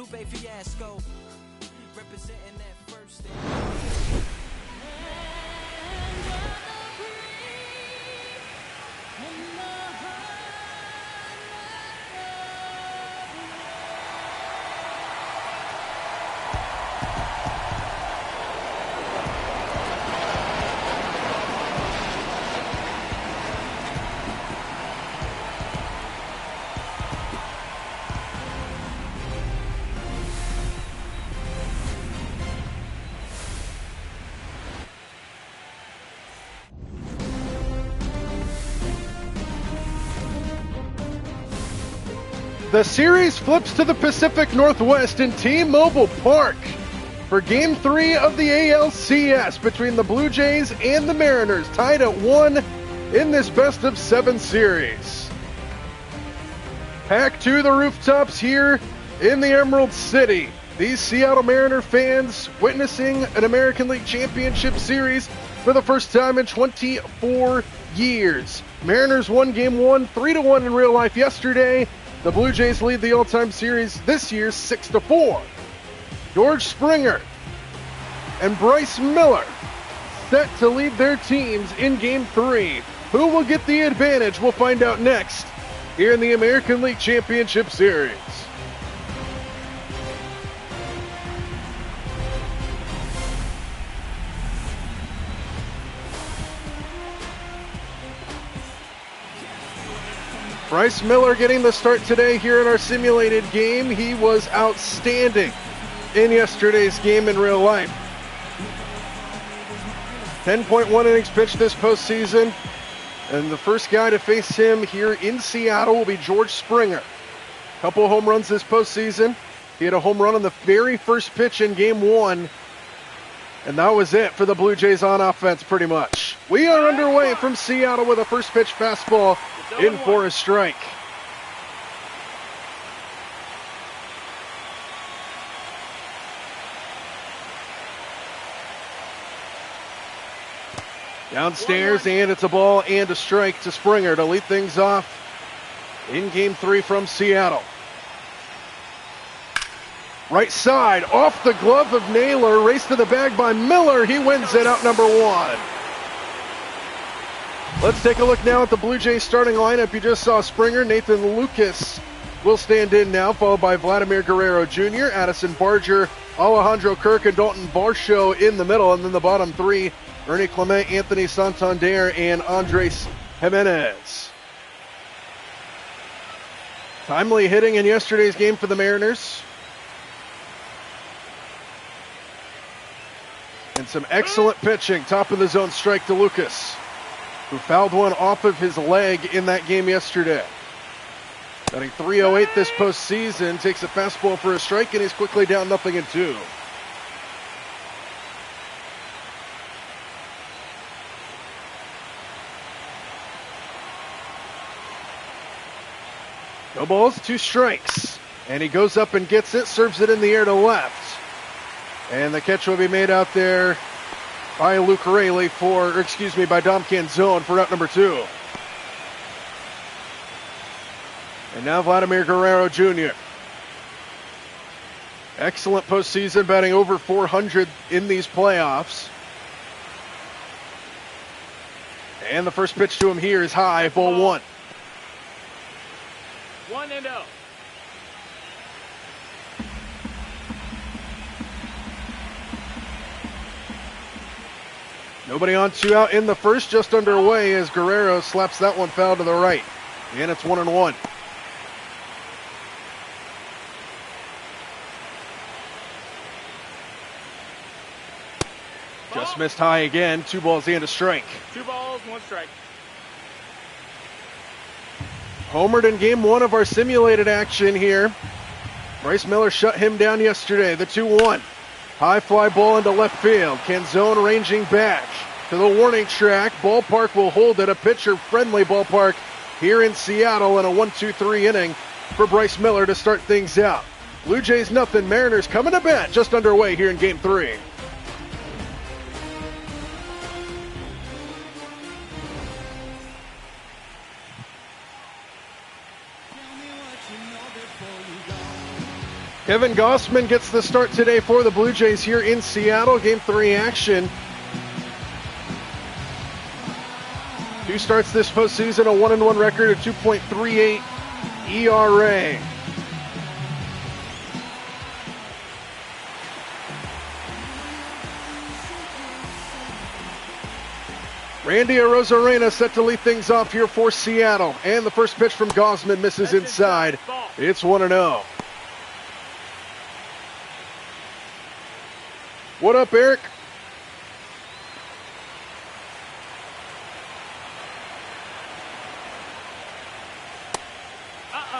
Lupe fiasco. Representing that first. The series flips to the Pacific Northwest in T-Mobile Park for Game 3 of the ALCS between the Blue Jays and the Mariners, tied at 1 in this best-of-7 series. Packed to the rooftops here in the Emerald City. These Seattle Mariner fans witnessing an American League Championship Series for the first time in 24 years. Mariners won Game 1, 3-1 in real life yesterday. The Blue Jays lead the all-time series this year 6-4. George Springer and Bryce Miller set to lead their teams in Game 3. Who will get the advantage? We'll find out next here in the American League Championship Series. Bryce Miller getting the start today here in our simulated game. He was outstanding in yesterday's game in real life. 10.1 innings pitched this postseason, and the first guy to face him here in Seattle will be George Springer. Couple of home runs this postseason. He had a home run on the very first pitch in Game 1, and that was it for the Blue Jays on offense pretty much. We are underway from Seattle with a first pitch fastball in for a strike. Downstairs, and it's a ball and a strike to Springer to lead things off in Game 3 from Seattle. Right side, off the glove of Naylor, race to the bag by Miller. He wins it, out number 1. Let's take a look now at the Blue Jays starting lineup. You just saw Springer. Nathan Lucas will stand in now, followed by Vladimir Guerrero Jr., Addison Barger, Alejandro Kirk, and Dalton Varsho in the middle. And then the bottom three, Ernie Clement, Anthony Santander, and Andres Jimenez. Timely hitting in yesterday's game for the Mariners. And some excellent pitching. Top of the zone strike to Lucas, who fouled one off of his leg in that game yesterday. Batting .308 this postseason, takes a fastball for a strike, and he's quickly down 0-2. No balls, 2 strikes. And he goes up and gets it, serves it in the air to left. And the catch will be made out there by Luke Raley by Dom Canzone for out number 2. And now Vladimir Guerrero Jr. Excellent postseason, batting over .400 in these playoffs. And the first pitch to him here is high, ball 1. 1-0. Nobody on, 2 out in the first, just underway as Guerrero slaps that one foul to the right. And it's 1-1. Just missed high again. 2 balls and a strike. 2 balls, 1 strike. Homered in Game 1 of our simulated action here. Bryce Miller shut him down yesterday. The 2-1. High fly ball into left field. Canzone ranging back to the warning track. Ballpark will hold it. A pitcher-friendly ballpark here in Seattle in a 1-2-3 inning for Bryce Miller to start things out. Blue Jays nothing. Mariners coming to bat. Just underway here in Game 3. Kevin Gossman gets the start today for the Blue Jays here in Seattle. Game 3 action. 2 starts this postseason, a 1-1 record, a 2.38 ERA. Randy Arozarena set to lead things off here for Seattle. And the first pitch from Gossman misses inside. It's 1-0. What up, Eric?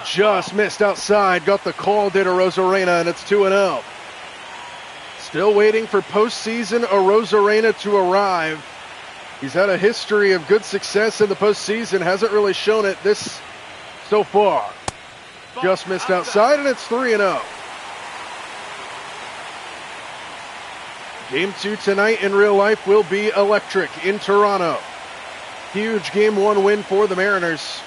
Just missed outside. Got the call, did Arozarena, and it's 2-0. Still waiting for postseason Arozarena to arrive. He's had a history of good success in the postseason. Hasn't really shown it this so far. Just missed outside, and it's 3-0. Game 2 tonight in real life will be electric in Toronto. Huge Game 1 win for the Mariners.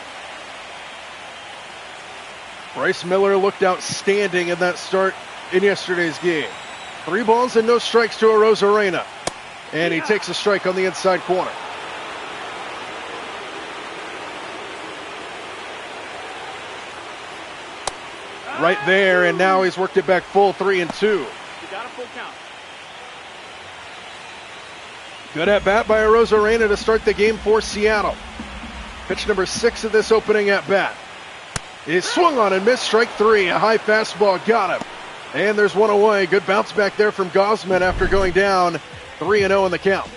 Bryce Miller looked outstanding in that start in yesterday's game. 3 balls and no strikes to Arozarena. And he takes a strike on the inside corner. Right there, and now he's worked it back full, 3-2. You got a full count. Good at bat by Arozarena to start the game for Seattle. Pitch number 6 of this opening at bat. Is swung on and missed, strike 3. A high fastball got him. And there's one away. Good bounce back there from Gossman after going down 3-0 in the count.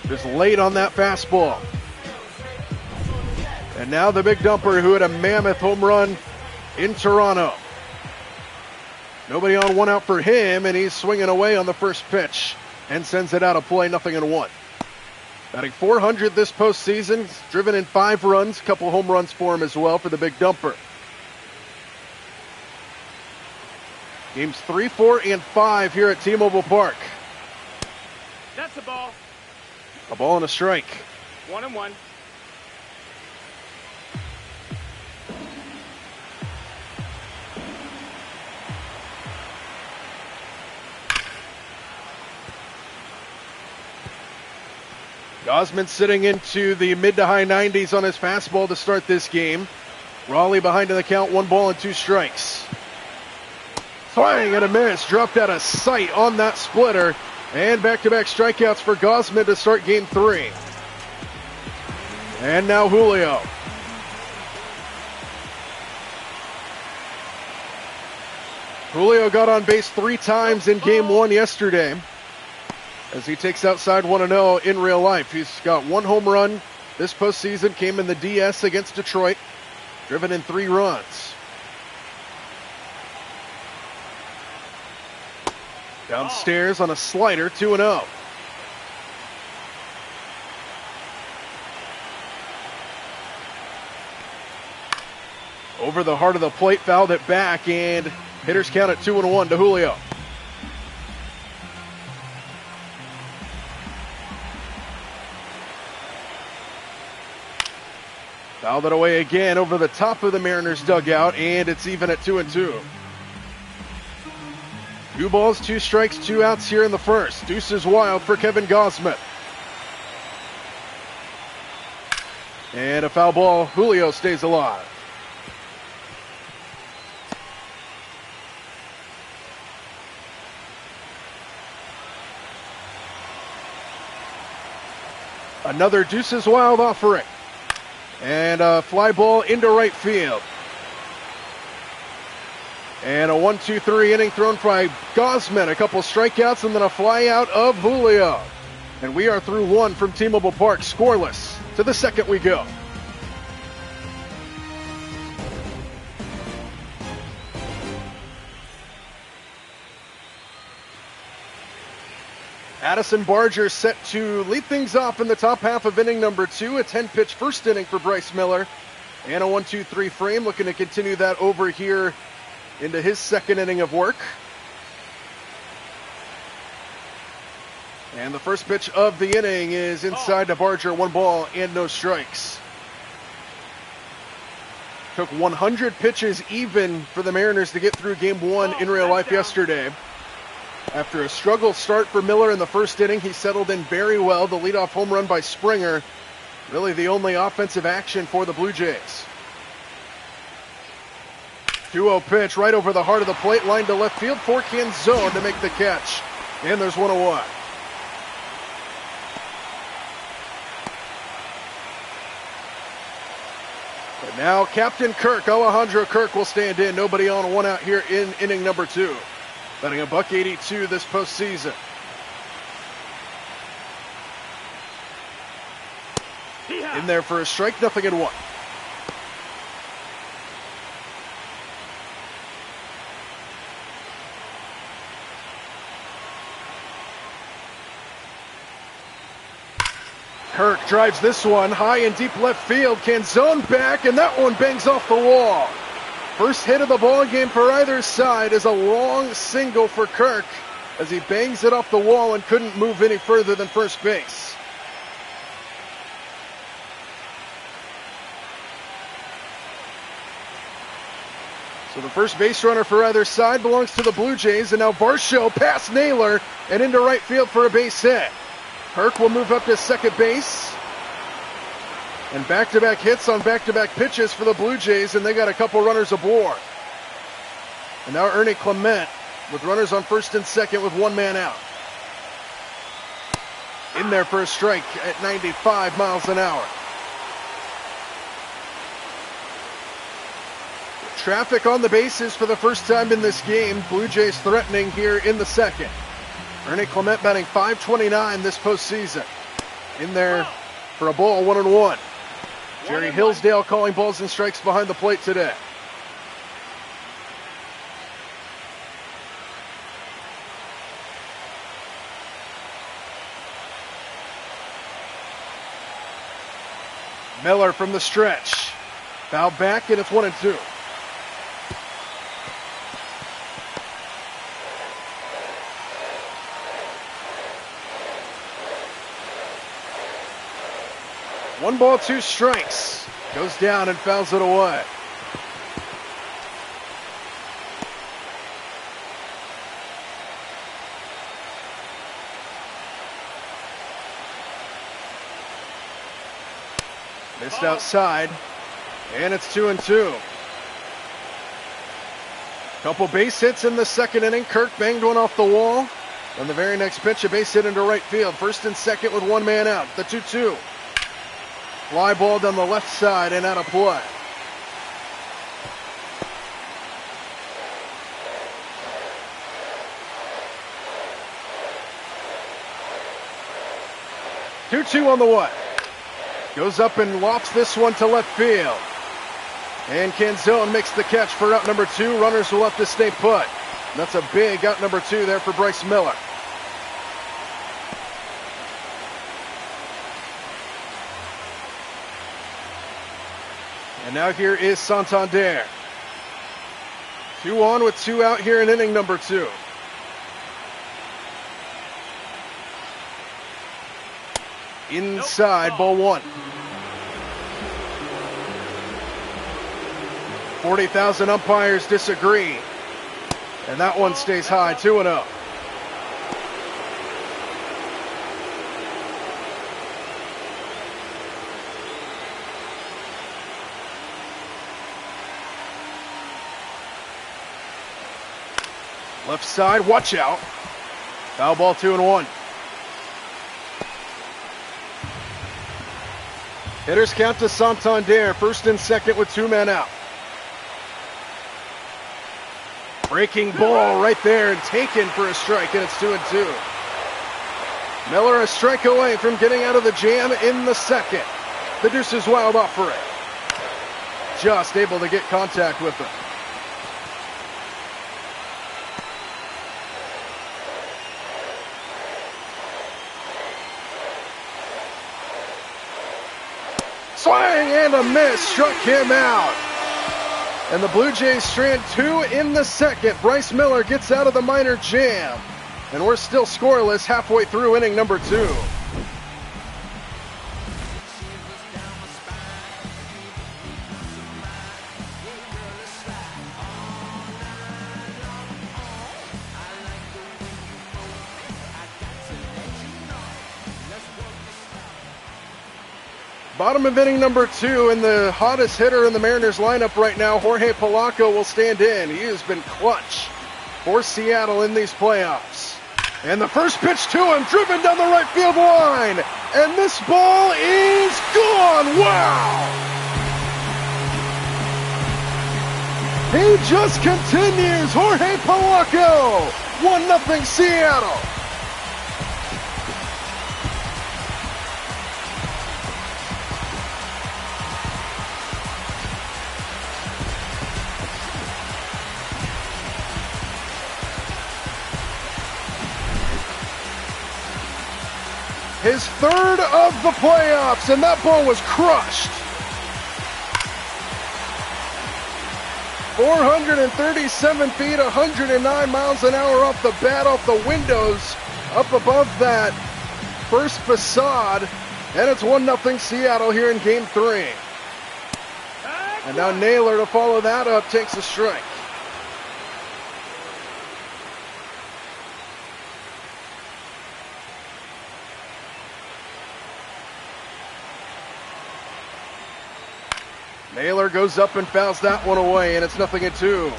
Just late on that fastball. And now the big dumper who had a mammoth home run in Toronto. Nobody on, 1 out for him, and he's swinging away on the first pitch and sends it out of play, 0-1. Batting .400 this postseason, he's driven in 5 runs, a couple home runs for him as well for the big dumper. Games 3, 4, and 5 here at T-Mobile Park. That's a ball. A ball and a strike. 1-1. Gossman sitting into the mid to high 90s on his fastball to start this game. Raleigh behind in the count, 1 ball and 2 strikes. Swing and a miss, dropped out of sight on that splitter. And back-to-back strikeouts for Gossman to start game 3. And now Julio. Julio got on base 3 times in game 1 yesterday, as he takes outside 1-0 in real life. He's got 1 home run this postseason, came in the DS against Detroit, driven in 3 runs. Downstairs on a slider, 2-0. Over the heart of the plate, fouled it back, and hitters count at 2-1 to Julio. Fouled it away again over the top of the Mariners dugout, and it's even at 2-2. 2 balls, 2 strikes, 2 outs here in the first. Deuces wild for Kevin Gossman. And a foul ball. Julio stays alive. Another deuces wild offering. And a fly ball into right field. And a 1-2-3 inning thrown by Gossman. A couple strikeouts and then a fly out of Julio. And we are through 1 from T-Mobile Park, scoreless. To the second we go. Addison Barger set to lead things off in the top half of inning number 2. A 10-pitch first inning for Bryce Miller. And a 1-2-3 frame, looking to continue that over here into his second inning of work. And the first pitch of the inning is inside to Barger, 1 ball and no strikes. Took 100 pitches even for the Mariners to get through game one in real life yesterday. After a struggle start for Miller in the first inning, he settled in very well. The leadoff home run by Springer, really the only offensive action for the Blue Jays. 2-0 pitch right over the heart of the plate, line to left field for Canzone to make the catch. And there's 1-1. But now Captain Kirk, Alejandro Kirk, will stand in. Nobody on, one out here in inning number 2. Batting $182 this postseason. In there for a strike, 0-1. Kirk drives this one high and deep left field. Canzone back, and that one bangs off the wall. First hit of the ball game for either side is a long single for Kirk as he bangs it off the wall and couldn't move any further than first base. So the first base runner for either side belongs to the Blue Jays, and now Varsho past Naylor and into right field for a base hit. Kirk will move up to second base. And back-to-back hits on back-to-back pitches for the Blue Jays, and they got a couple runners aboard. And now Ernie Clement with runners on first and second with one man out. In there for a strike at 95 miles an hour. Traffic on the bases for the first time in this game. Blue Jays threatening here in the second. Ernie Clement batting .529 this postseason. In there for a ball, 1-1. Jerry Hillsdale calling balls and strikes behind the plate today. Miller from the stretch. Foul back, and it's 1-2. One ball, two strikes. Goes down and fouls it away. Missed outside, and it's 2-2. Couple base hits in the second inning. Kirk banged one off the wall. On the very next pitch, a base hit into right field. First and second with one man out. The 2-2. Fly ball down the left side and out of play. Two on the way. Goes up and lofts this one to left field. And Canzone makes the catch for out number 2. Runners will have to stay put. And that's a big out number 2 there for Bryce Miller. And now here is Santander. 2 on with 2 out here in inning number 2. Inside, ball 1. 40,000 umpires disagree. And that one stays high, 2-0. Left side, watch out. Foul ball, 2-1. Hitters count to Santander, first and second with 2 men out. Breaking ball right there and taken for a strike, and it's 2-2. Miller a strike away from getting out of the jam in the second. The deuce is wild off for it. Just able to get contact with him. Swing and a miss, struck him out. And the Blue Jays strand 2 in the second. Bryce Miller gets out of the minor jam. And we're still scoreless halfway through inning number 2. Bottom of inning number 2, and the hottest hitter in the Mariners lineup right now, Jorge Polanco, will stand in. He has been clutch for Seattle in these playoffs. And the first pitch to him, driven down the right field line. And this ball is gone. Wow! He just continues. Jorge Polanco, 1-0 Seattle. His third of the playoffs, and that ball was crushed. 437 feet, 109 miles an hour off the bat, off the windows, up above that first facade, and it's 1-0 Seattle here in Game 3. And now Naylor, to follow that up, takes a strike. Naylor goes up and fouls that one away, and it's 0-2.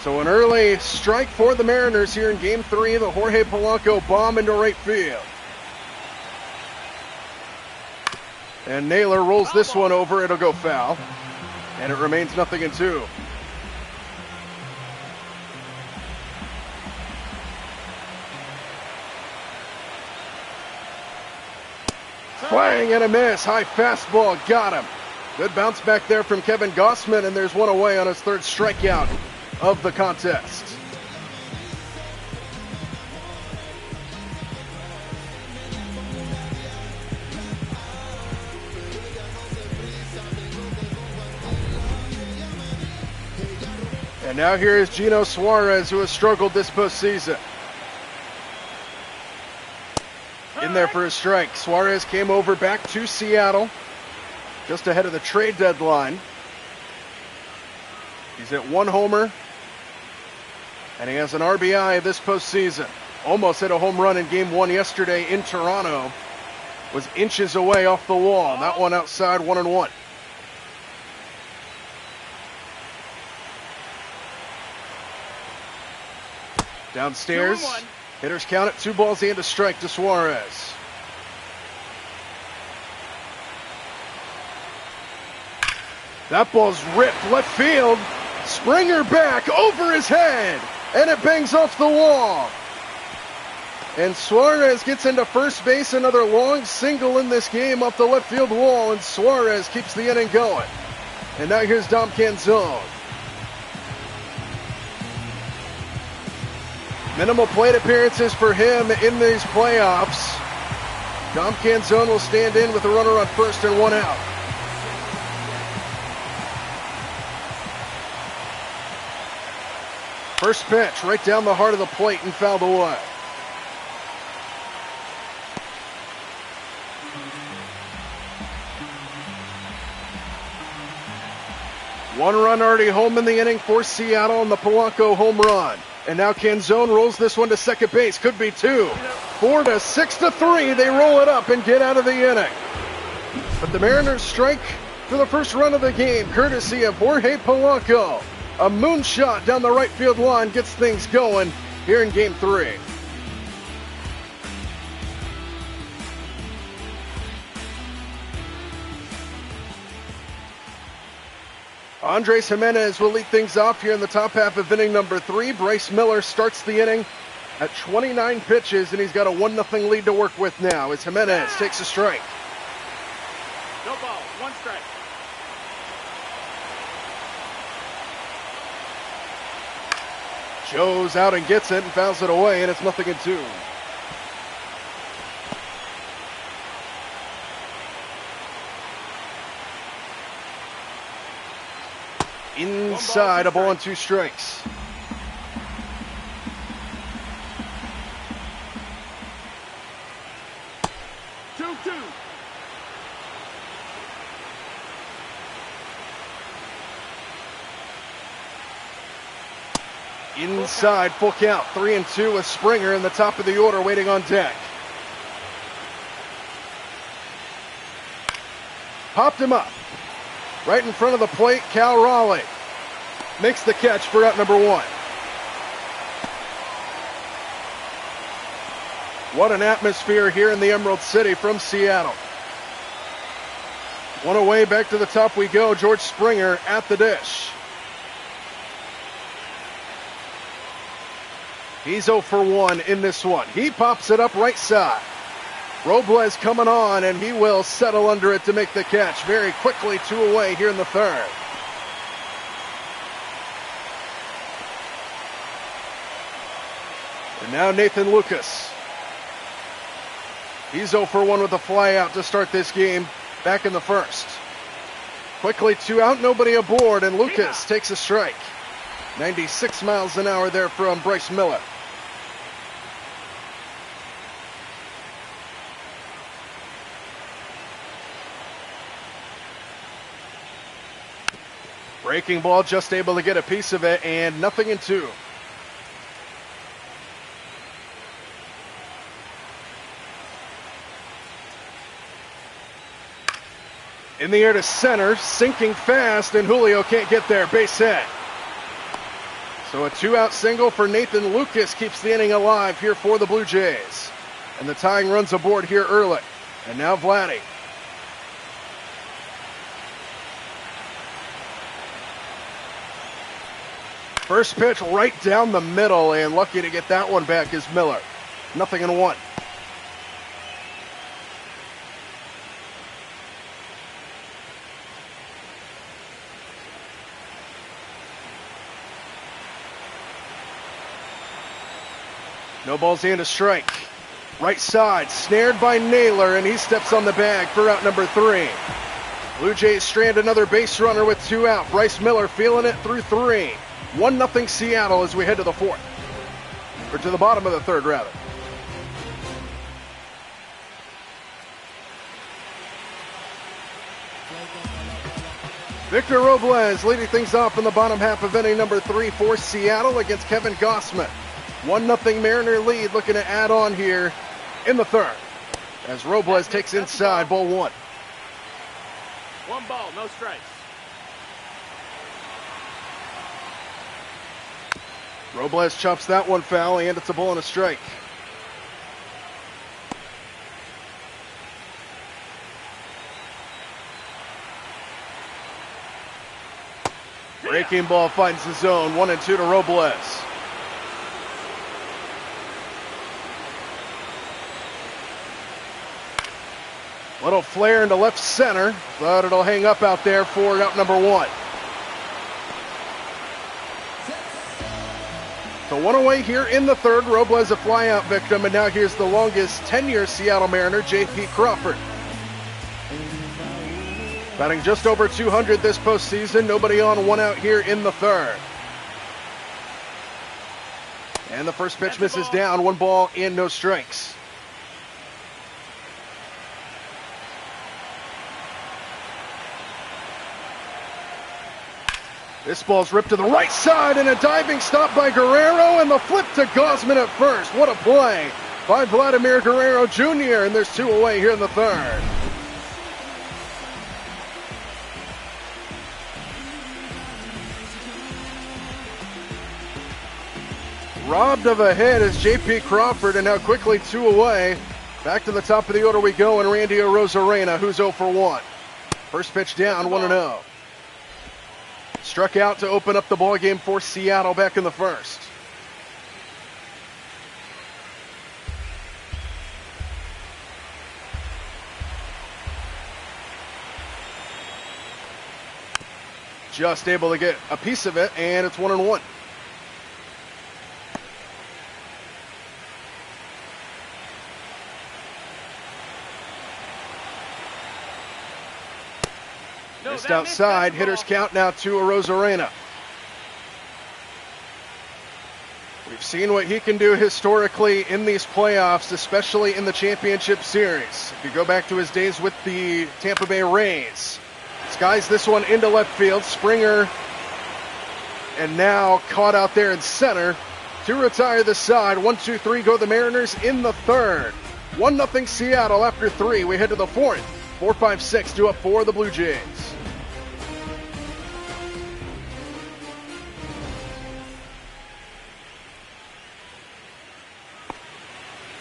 So an early strike for the Mariners here in Game 3. The Jorge Polanco bomb into right field. And Naylor rolls this one over. It'll go foul. And it remains 0-2. Swing and a miss. High fastball. Got him. Good bounce back there from Kevin Gossman, and there's one away on his third strikeout of the contest. And now here is Gino Suarez, who has struggled this postseason. In there for a strike. Suarez came over back to Seattle just ahead of the trade deadline. He's at 1 homer, and he has an RBI this postseason. Almost hit a home run in Game 1 yesterday in Toronto. Was inches away off the wall. That one outside, 1-1. Downstairs, 2-1. hitters count it, 2 balls and a strike to Suarez. That ball's ripped left field. Springer back over his head, and it bangs off the wall. And Suarez gets into first base, another long single in this game off the left field wall, and Suarez keeps the inning going. And now here's Dom Canzone. Minimal plate appearances for him in these playoffs. Dom Canzone will stand in with a runner on first and 1 out. First pitch right down the heart of the plate and fouled away. One run already home in the inning for Seattle on the Polanco home run. And now Canzone rolls this one to second base. Could be 2. 4-6-3. They roll it up and get out of the inning. But the Mariners strike for the first run of the game, courtesy of Jorge Polanco. A moonshot down the right field line gets things going here in Game 3. Andres Jimenez will lead things off here in the top half of inning number 3. Bryce Miller starts the inning at 29 pitches, and he's got a 1-0 lead to work with now as Jimenez takes a strike. No ball, 1 strike. Joe's out and gets it and fouls it away, and it's 0-2. Inside, a ball and 2 strikes. Inside, full count, 3-2 with Springer in the top of the order waiting on deck. popped him up. Right in front of the plate, Cal Raleigh makes the catch for out number 1. What an atmosphere here in the Emerald City from Seattle. One away, back to the top we go. George Springer at the dish. He's 0 for 1 in this one. He pops it up right side. Robles coming on, and he will settle under it to make the catch. Very quickly, 2 away here in the third. And now Nathan Lucas. He's 0 for 1 with a fly out to start this game back in the first. Quickly 2 out, nobody aboard, and Lucas takes a strike. 96 miles an hour there from Bryce Miller. Breaking ball, just able to get a piece of it, and nothing in 2. In the air to center, sinking fast, and Julio can't get there. Base hit. So a 2-out single for Nathan Lucas keeps the inning alive here for the Blue Jays. And the tying runs aboard here early. And now Vladdy. First pitch right down the middle, and lucky to get that one back is Miller. 0-1. No balls and a strike. Right side, snared by Naylor, and he steps on the bag for out number 3. Blue Jays strand another base runner with 2 out. Bryce Miller feeling it through 3. 1-0 Seattle as we head to the 4th. Or to the bottom of the 3rd, rather. Victor Robles leading things off in the bottom half of inning number 3 for Seattle against Kevin Gossman. 1-0 Mariner lead, looking to add on here in the 3rd. As Robles takes inside, ball 1. 1 ball, no strikes. Robles chops that one foul, and it's a ball and a strike. Breaking ball finds the zone. 1-2 to Robles. Little flare into left center, but it'll hang up out there for out number 1. So 1 away here in the 3rd. Robles a flyout victim, and now here's the longest tenure Seattle Mariner, J.P. Crawford. Batting just over 200 this postseason. Nobody on, 1 out here in the 3rd. And the first pitch misses down. 1 ball and no strikes. This ball's ripped to the right side, and a diving stop by Guerrero, and the flip to Gausman at first. What a play by Vladimir Guerrero Jr., and there's 2 away here in the 3rd. Robbed of a hit is J.P. Crawford, and now quickly 2 away. Back to the top of the order we go, and Randy Arozarena, who's 0 for 1. First pitch down, 1-0. Struck out to open up the ball game for Seattle back in the 1st. Just able to get a piece of it, and it's 1-1. Just outside, hitters count now to Arozarena. We've seen what he can do historically in these playoffs, especially in the championship series. If you go back to his days with the Tampa Bay Rays, skies this one into left field. Springer, and now caught out there in center to retire the side. 1-2-3 go the Mariners in the 3rd. 1-0 Seattle after 3. We head to the 4th. 4-5-6 due up for the Blue Jays.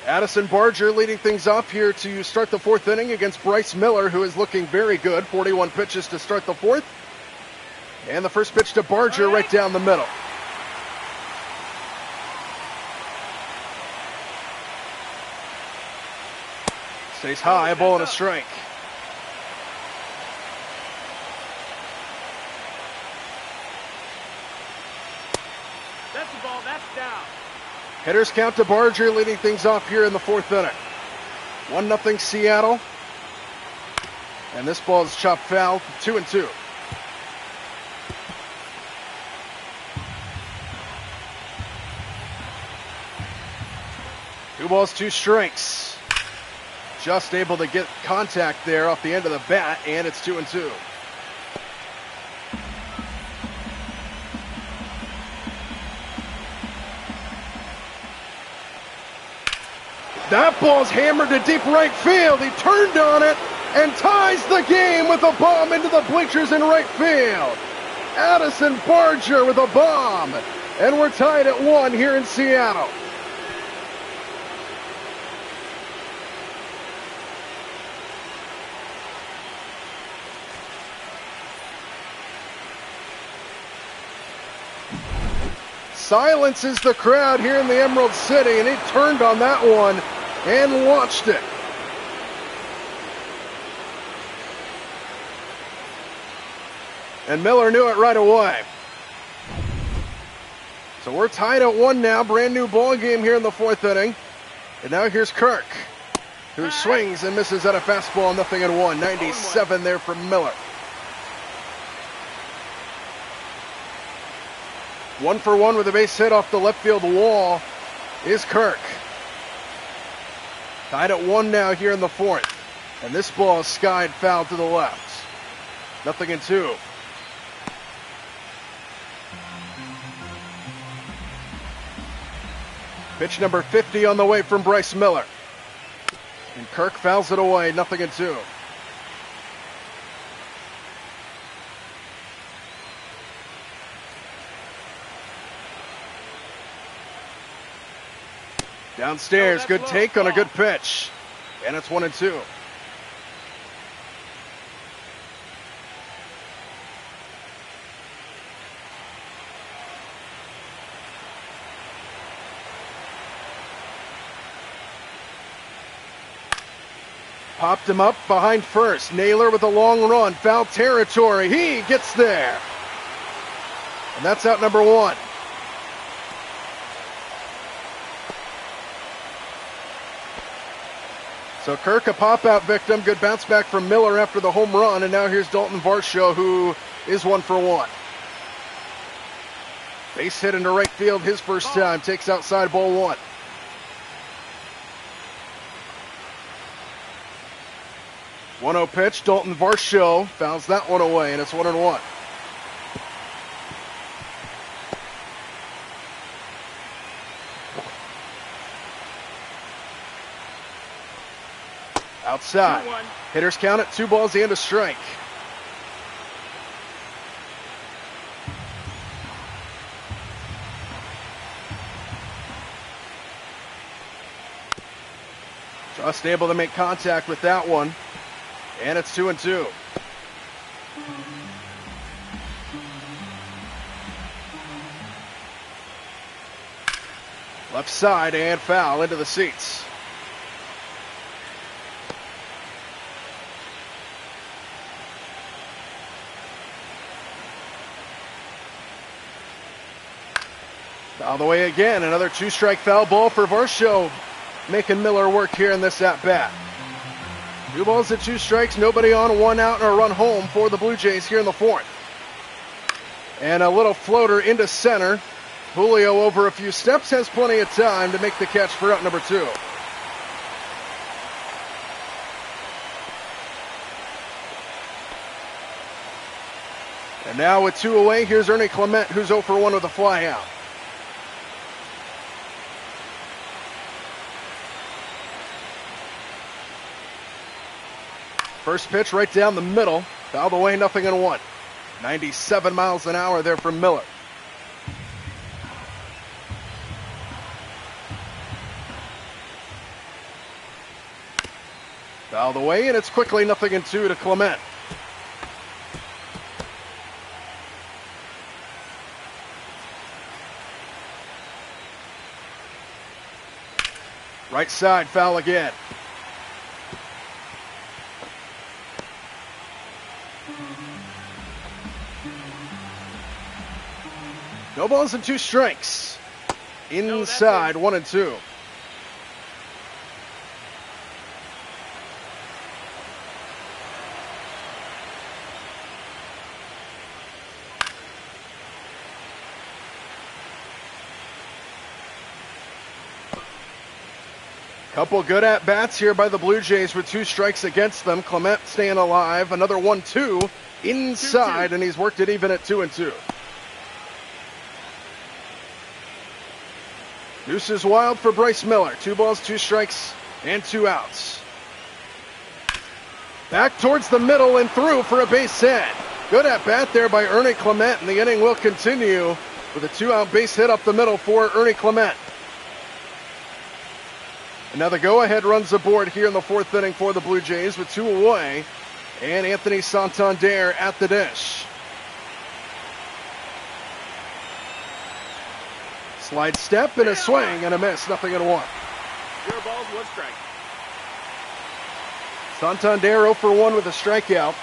Addison Barger leading things off here to start the fourth inning against Bryce Miller, who is looking very good. 41 pitches to start the fourth. And the first pitch to Barger right down the middle. Stays high, a ball and a strike. That's the ball. That's down. Hitters count to Barger leading things off here in the fourth inning. 1-0 Seattle. And this ball is chopped foul, 2-2. Two balls, two strikes. Just able to get contact there off the end of the bat, and it's 2-2. That ball's hammered to deep right field. He turned on it and ties the game with a bomb into the bleachers in right field. Addison Barger with a bomb. And we're tied at 1 here in Seattle. Silences the crowd here in the Emerald City, and he turned on that one and launched it. And Miller knew it right away. So we're tied at 1 now, brand new ball game here in the fourth inning. And now here's Kirk, who swings and misses at a fastball, 0-1. 97 there from Miller. 1 for 1 with a base hit off the left field wall is Kirk. Tied at 1 now here in the fourth. And this ball is skied foul to the left. 0-2. Pitch number 50 on the way from Bryce Miller. And Kirk fouls it away, 0-2. Downstairs, good take on a good pitch. And it's 1-2. Popped him up behind first. Naylor with a long run. Foul territory. He gets there. And that's out number 1. So Kirk, a pop-out victim. Good bounce back from Miller after the home run. And now here's Dalton Varsho, who is 1 for 1. Base hit into right field his first time. Takes outside, ball 1. One-0 pitch. Dalton Varsho fouls that one away, and it's 1-1. Outside. 2-1. Hitters count it, 2 balls and a strike. Just able to make contact with that one. And it's 2-2. Left side and foul into the seats. Foul the way again. Another 2-strike foul ball for Varsho, making Miller work here in this at-bat. 2 balls and 2 strikes, nobody on, 1 out and a run home for the Blue Jays here in the fourth. And a little floater into center. Julio over a few steps, has plenty of time to make the catch for out number 2. And now with 2 away, here's Ernie Clement, who's 0 for 1 with a fly out. First pitch right down the middle. Fouled away, 0-1. 97 miles an hour there from Miller. Fouled away, and it's quickly 0-2 to Clement. Right side, foul again. No balls and 2 strikes. Inside, 1-2. Couple good at-bats here by the Blue Jays with 2 strikes against them. Clement staying alive. Another 1-2 inside, 2-2. And he's worked it even at 2-2. Deuce is wild for Bryce Miller. 2 balls, 2 strikes, and 2 outs. Back towards the middle and through for a base hit. Good at-bat there by Ernie Clement, and the inning will continue with a 2-out base hit up the middle for Ernie Clement. And now the go-ahead runs aboard here in the 4th inning for the Blue Jays with 2 away, and Anthony Santander at the dish. Slide step and a swing and a miss, 0-1. 0 balls, 1 strike. Santander 0 for 1 with a strikeout.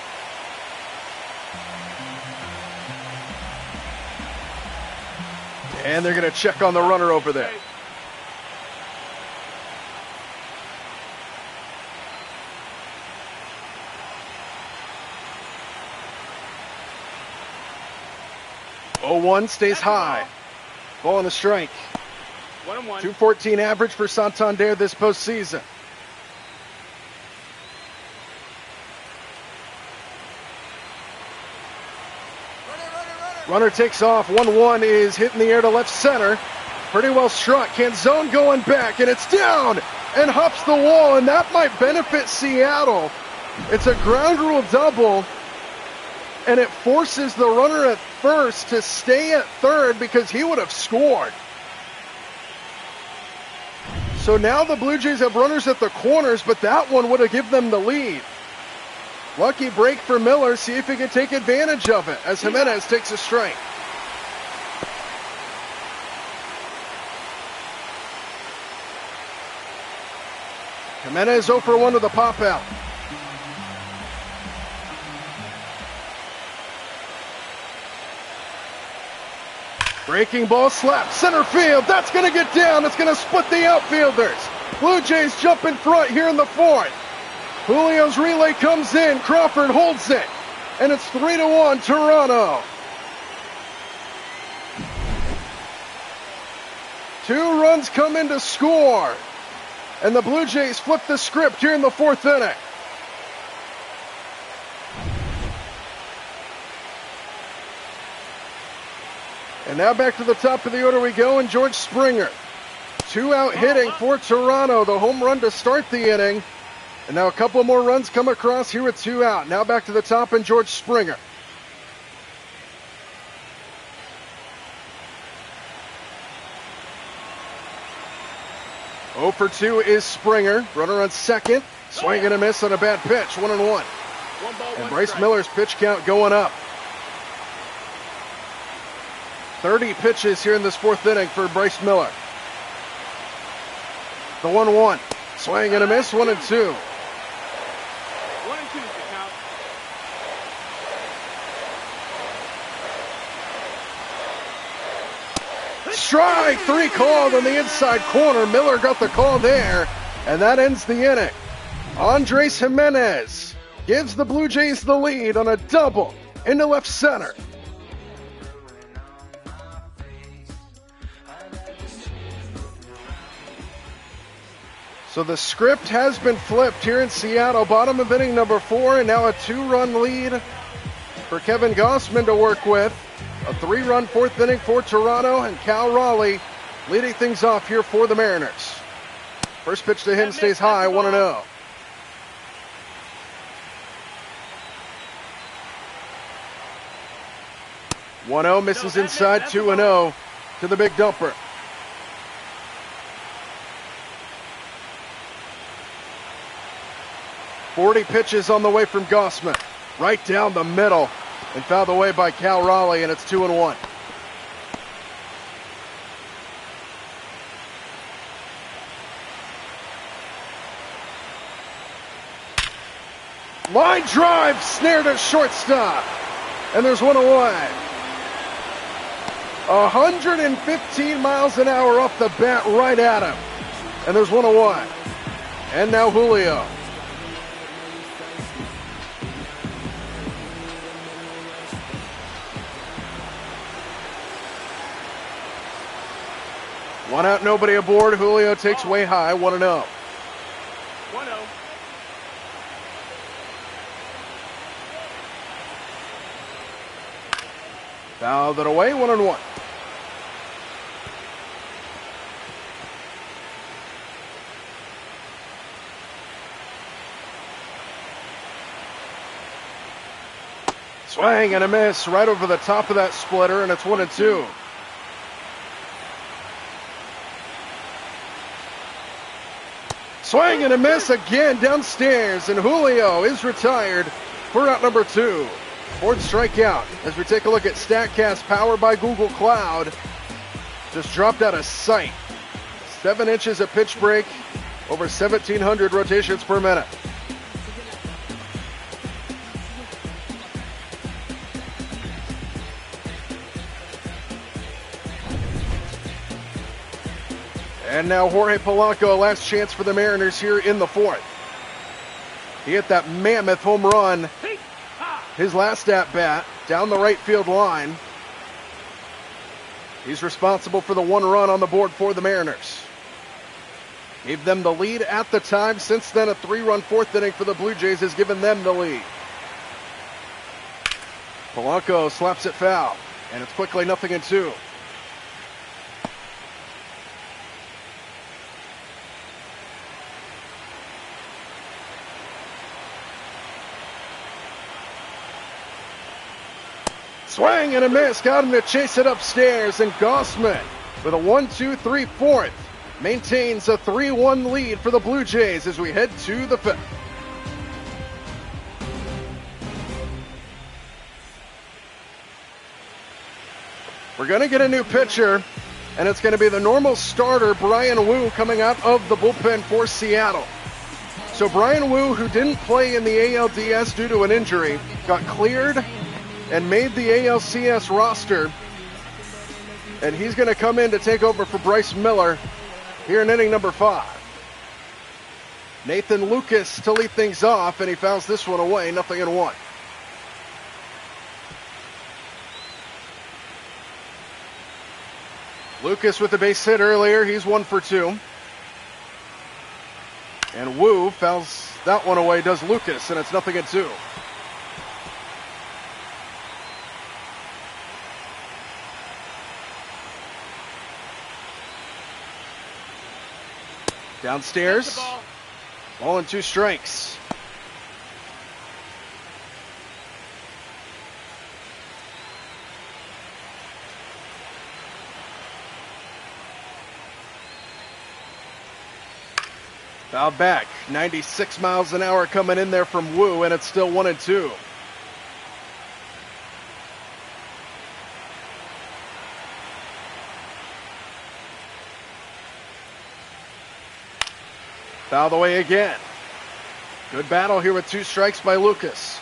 And they're going to check on the runner over there. Oh, 1 stays high. Ball and a strike. 1-1. 214 average for Santander this postseason. Runner takes off. 1-1 is hit in the air to left center. Pretty well struck. Canzone going back, and it's down and hops the wall, and that might benefit Seattle. It's a ground rule double, and it forces the runner at first to stay at third because he would have scored. So now the Blue Jays have runners at the corners, but that one would have given them the lead. Lucky break for Miller. See if he can take advantage of it as Jimenez takes a strike. Jimenez 0 for 1 with a pop out. Breaking ball slap, center field. That's going to get down. It's going to split the outfielders. Blue Jays jump in front here in the 4th. Julio's relay comes in. Crawford holds it. And it's 3-1 Toronto. 2 runs come in to score. And the Blue Jays flip the script here in the 4th inning. And now back to the top of the order we go, and George Springer. 2-out hitting for Toronto. The home run to start the inning. And now a couple more runs come across here with 2 out. Now back to the top and George Springer. Oh for 2 is Springer. Runner on second. Swing and a miss on a bad pitch. 1-1. And Bryce Miller's pitch count going up. 30 pitches here in this 4th inning for Bryce Miller. The 1-1. Swing and a miss. 1-2. 1-2 is the count. Strike 3 called on the inside corner. Miller got the call there, and that ends the inning. Andres Jimenez gives the Blue Jays the lead on a double into left center. So the script has been flipped here in Seattle. Bottom of inning number 4, and now a 2-run lead for Kevin Gossman to work with. A 3-run 4th inning for Toronto, and Cal Raleigh leading things off here for the Mariners. First pitch to him stays high, 1-0. 1-0 misses inside, 2-0 to the big dumper. .40 pitches on the way from Gossman. Right down the middle and fouled away by Cal Raleigh, and it's 2-1. Line drive, snared at shortstop, and there's one away. 115 miles an hour off the bat right at him, and there's one away. And now Julio. One out, nobody aboard. Julio takes way high, 1-0. 1-0. Fouled it away, 1-1. Swing and a miss right over the top of that splitter, and it's 1-2. Swing and a miss again downstairs, and Julio is retired for out number 2. Fourth strikeout as we take a look at StatCast powered by Google Cloud. Just dropped out of sight. 7 inches of pitch break, over 1,700 rotations per minute. And now Jorge Polanco, last chance for the Mariners here in the 4th. He hit that mammoth home run, his last at-bat, down the right field line. He's responsible for the 1 run on the board for the Mariners. Gave them the lead at the time. Since then, a 3-run 4th inning for the Blue Jays has given them the lead. Polanco slaps it foul, and it's quickly 0-2. Swing and a miss, got him to chase it upstairs, and Gossman with a 1-2-3 4th maintains a 3-1 lead for the Blue Jays as we head to the 5th. We're going to get a new pitcher, and it's going to be the normal starter, Brian Wu, coming out of the bullpen for Seattle. So Brian Wu, who didn't play in the ALDS due to an injury, got cleared and made the ALCS roster, and he's going to come in to take over for Bryce Miller here in inning number 5. Nathan Lucas to lead things off, and he fouls this one away, 0-1. Lucas with the base hit earlier, he's 1 for 2. And Wu fouls that one away, does Lucas, and it's 0-2. Downstairs, ball and 2 strikes. Fouled back, 96 miles an hour coming in there from Wu, and it's still 1-2. Fouled away again. Good battle here with 2 strikes by Lucas.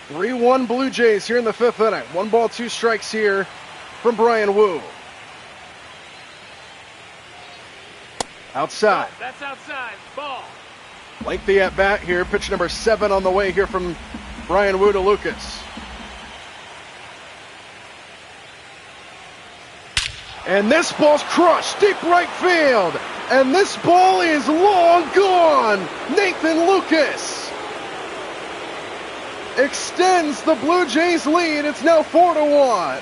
3-1 Blue Jays here in the 5th inning. 1 ball, 2 strikes here from Brian Wu. Outside. That's outside. Ball. Lengthy at bat here. Pitch number 7 on the way here from Brian Wu to Lucas. And this ball's crushed deep right field. And this ball is long gone. Nathan Lucas extends the Blue Jays lead. It's now 4-1.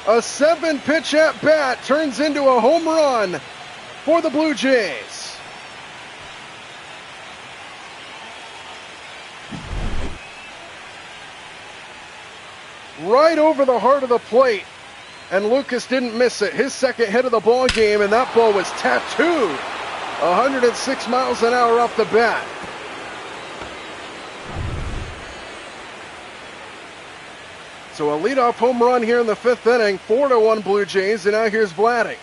A 7-pitch at bat turns into a home run for the Blue Jays. right over the heart of the plate, and Lucas didn't miss it. His second hit of the ball game, and that ball was tattooed 106 miles an hour off the bat. So a leadoff home run here in the fifth inning, 4-1 Blue Jays, and now here's Vladdy.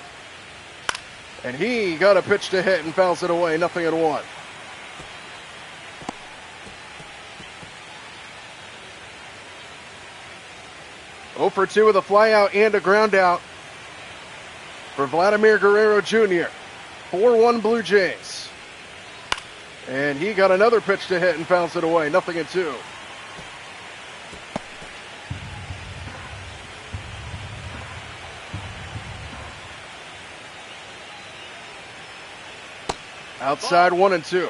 And he got a pitch to hit and fouls it away, 0-1. Oh for 2 with a flyout and a ground out for Vladimir Guerrero Jr. 4-1 Blue Jays. And he got another pitch to hit and fouls it away, 0-2. Outside 1-2.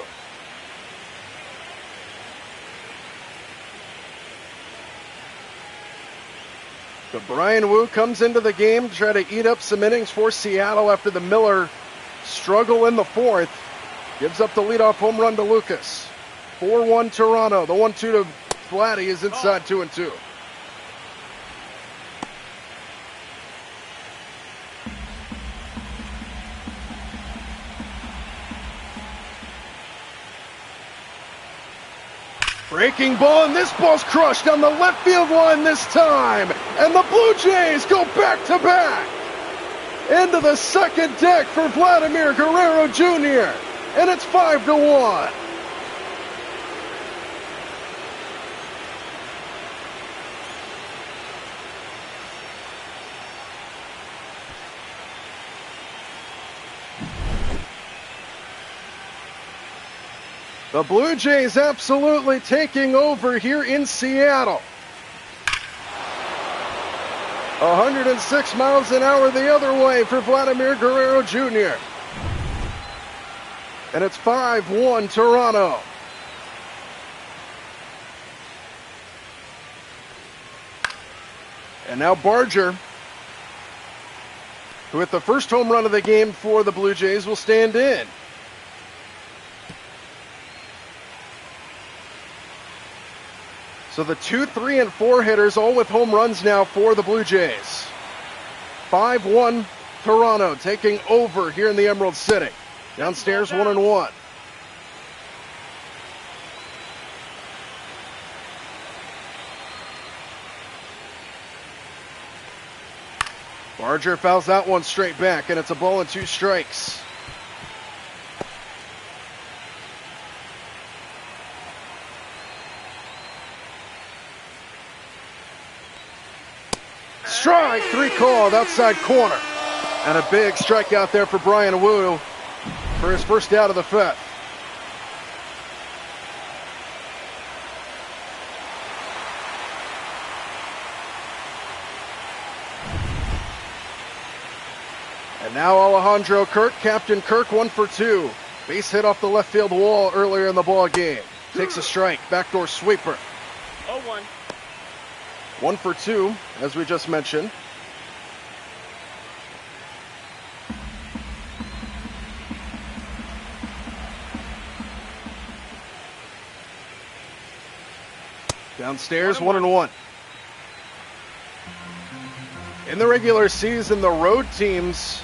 So Brian Wu comes into the game to try to eat up some innings for Seattle after the Miller struggle in the fourth. Gives up the leadoff home run to Lucas. 4-1 Toronto. The 1-2 to Vladdy is inside 2-2. Breaking ball, and this ball's crushed on the left field line this time. And the Blue Jays go back-to-back into the second deck for Vladimir Guerrero Jr. And it's 5-1. The Blue Jays absolutely taking over here in Seattle. 106 miles an hour the other way for Vladimir Guerrero Jr. And it's 5-1 Toronto. And now Barger, who hit the first home run of the game for the Blue Jays, will stand in. So the 2, 3, and 4 hitters all with home runs now for the Blue Jays. 5-1 Toronto taking over here in the Emerald City. Downstairs 1-1. Barger fouls that one straight back, and it's a ball and 2 strikes. Strike 3 called outside corner. And a big strikeout there for Brian Wu for his first out of the fifth. And now Alejandro Kirk, Captain Kirk, 1 for 2. Base hit off the left field wall earlier in the ball game. Takes a strike, backdoor sweeper. 0-1. 1 for 2, as we just mentioned. Downstairs, 1-1. In the regular season, the road teams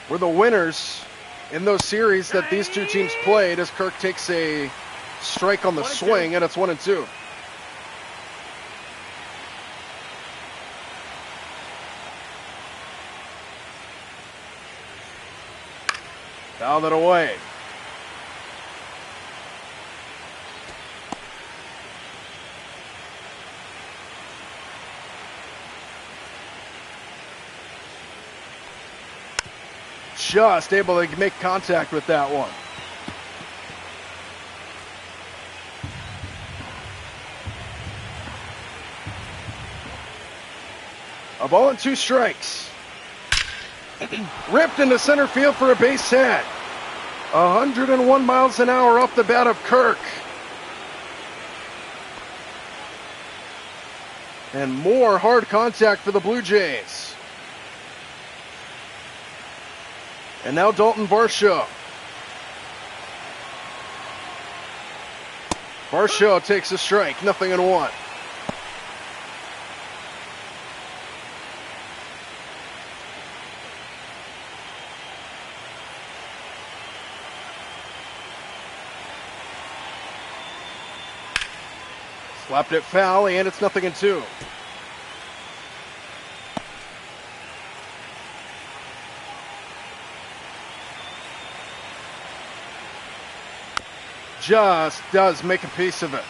were the winners in those series that these two teams played, as Kirk takes a strike on the swing, and it's 1-2. Fouled it away. Just able to make contact with that one. A ball and 2 strikes. Ripped into center field for a base hit. 101 miles an hour off the bat of Kirk. And more hard contact for the Blue Jays. And now Dalton Varsho. Varsho takes a strike, 0-1. Slapped it foul, and it's 0-2. Just does make a piece of it.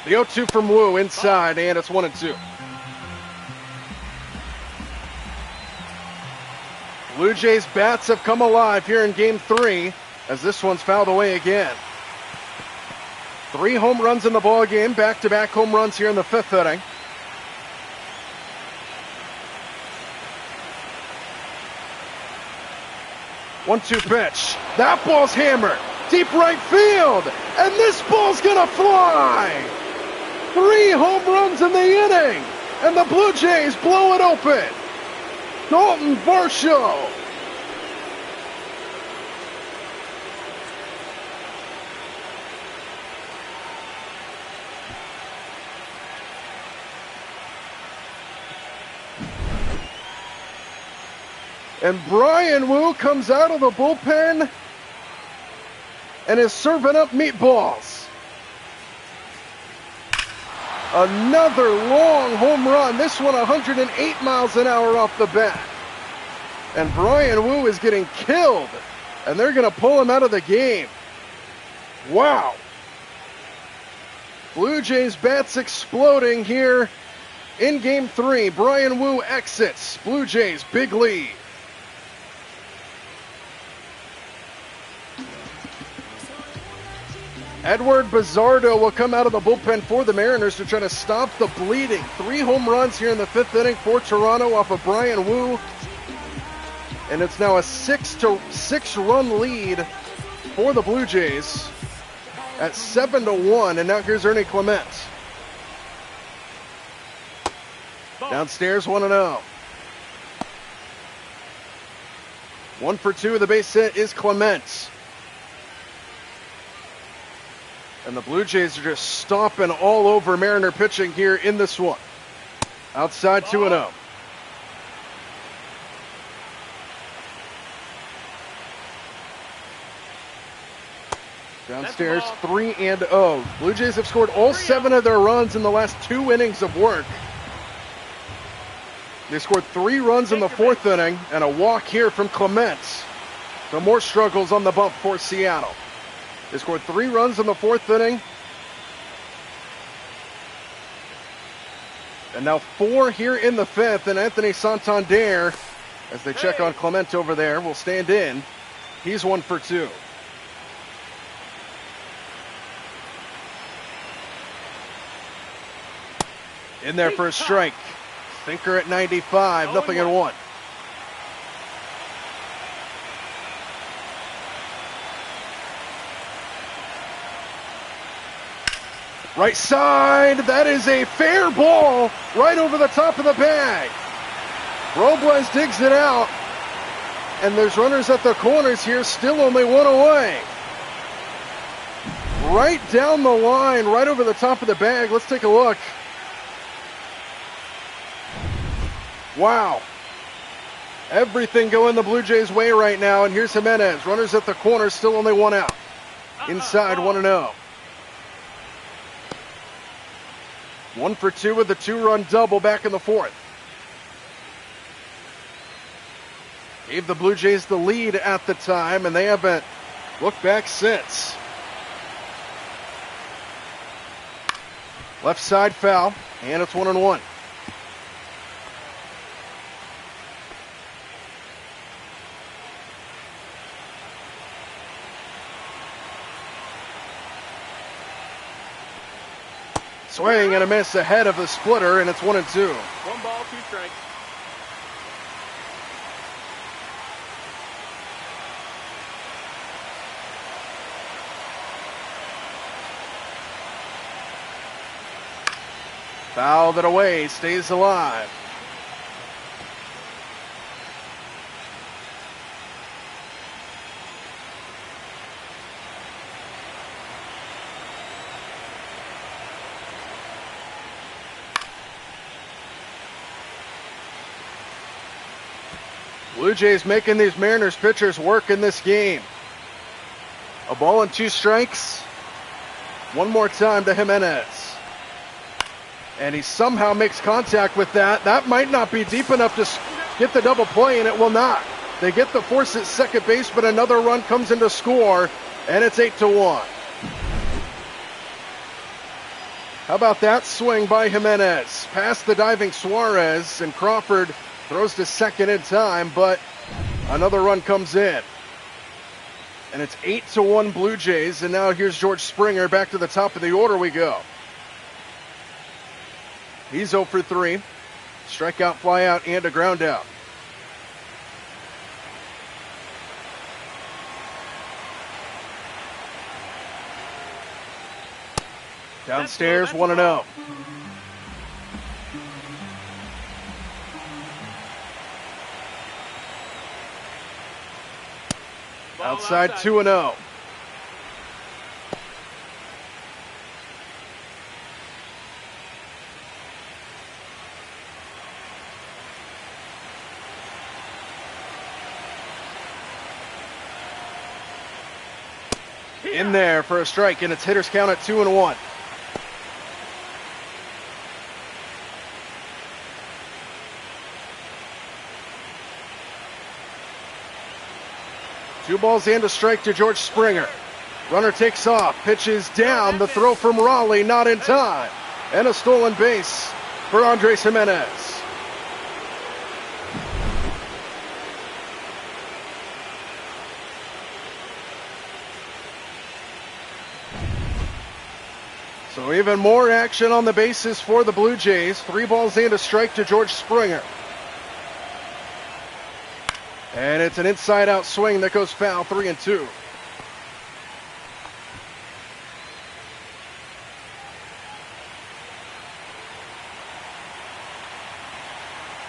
The 0-2 from Wu inside, and it's 1-2. Blue Jays bats have come alive here in game 3 as this one's fouled away again. 3 home runs in the ball game, back-to-back home runs here in the 5th inning. 1-2 pitch. That ball's hammered. Deep right field. And this ball's gonna fly. 3 home runs in the inning. And the Blue Jays blow it open. Dalton Varsho. And Brian Wu comes out of the bullpen and is serving up meatballs. Another long home run. This one 108 miles an hour off the bat. And Brian Wu is getting killed. And they're going to pull him out of the game. Wow. Blue Jays bats exploding here in game 3. Brian Wu exits. Blue Jays big lead. Edward Bizardo will come out of the bullpen for the Mariners to try to stop the bleeding. 3 home runs here in the 5th inning for Toronto off of Brian Wu. And it's now a 6-run lead for the Blue Jays at 7-1. And now here's Ernie Clement. Downstairs 1-0. 1 for 2 of the base hit is Clement. And the Blue Jays are just stomping all over Mariner pitching here in this one. Outside 2-0. Downstairs 3-0. Blue Jays have scored all 7 of their runs in the last 2 innings of work. They scored 3 runs in the 4th inning and a walk here from Clement. So more struggles on the bump for Seattle. They scored 3 runs in the 4th inning. And now 4 here in the 5th. And Anthony Santander, as they check on Clement over there, will stand in. He's 1 for 2. In there for a strike. Sinker at 95, 0-1. Right side, that is a fair ball right over the top of the bag. Robles digs it out, and there's runners at the corners here, still only 1 away. Right down the line, right over the top of the bag. Let's take a look. Wow. Everything going the Blue Jays' way right now, and here's Jimenez. Runners at the corner, still only 1 out. Inside 1-0. 1 for 2 with a 2-run double back in the 4th. Gave the Blue Jays the lead at the time, and they haven't looked back since. Left side foul, and it's 1-1. Swing and a miss ahead of the splitter, and it's 1-2. 1 ball, 2 strikes. Fouled it away, stays alive. Blue Jays making these Mariners pitchers work in this game. A ball and 2 strikes. One more time to Jimenez. And he somehow makes contact with that. That might not be deep enough to get the double play, and it will not. They get the force at second base, but another run comes in to score, and it's 8-1. How about that swing by Jimenez? Past the diving Suarez, and Crawford throws to second in time, but another run comes in. And it's 8-1 Blue Jays, and now here's George Springer. Back to the top of the order we go. He's 0 for 3. Strikeout, fly out, and a ground out. Downstairs, 1-0. Outside, 2-0. In there for a strike, and it's hitters count at 2-1. Two balls and a strike to George Springer. Runner takes off, pitches down, the throw from Raleigh, not in time. And a stolen base for Andres Jimenez. So even more action on the bases for the Blue Jays. 3 balls and a strike to George Springer. And it's an inside-out swing that goes foul, 3-2.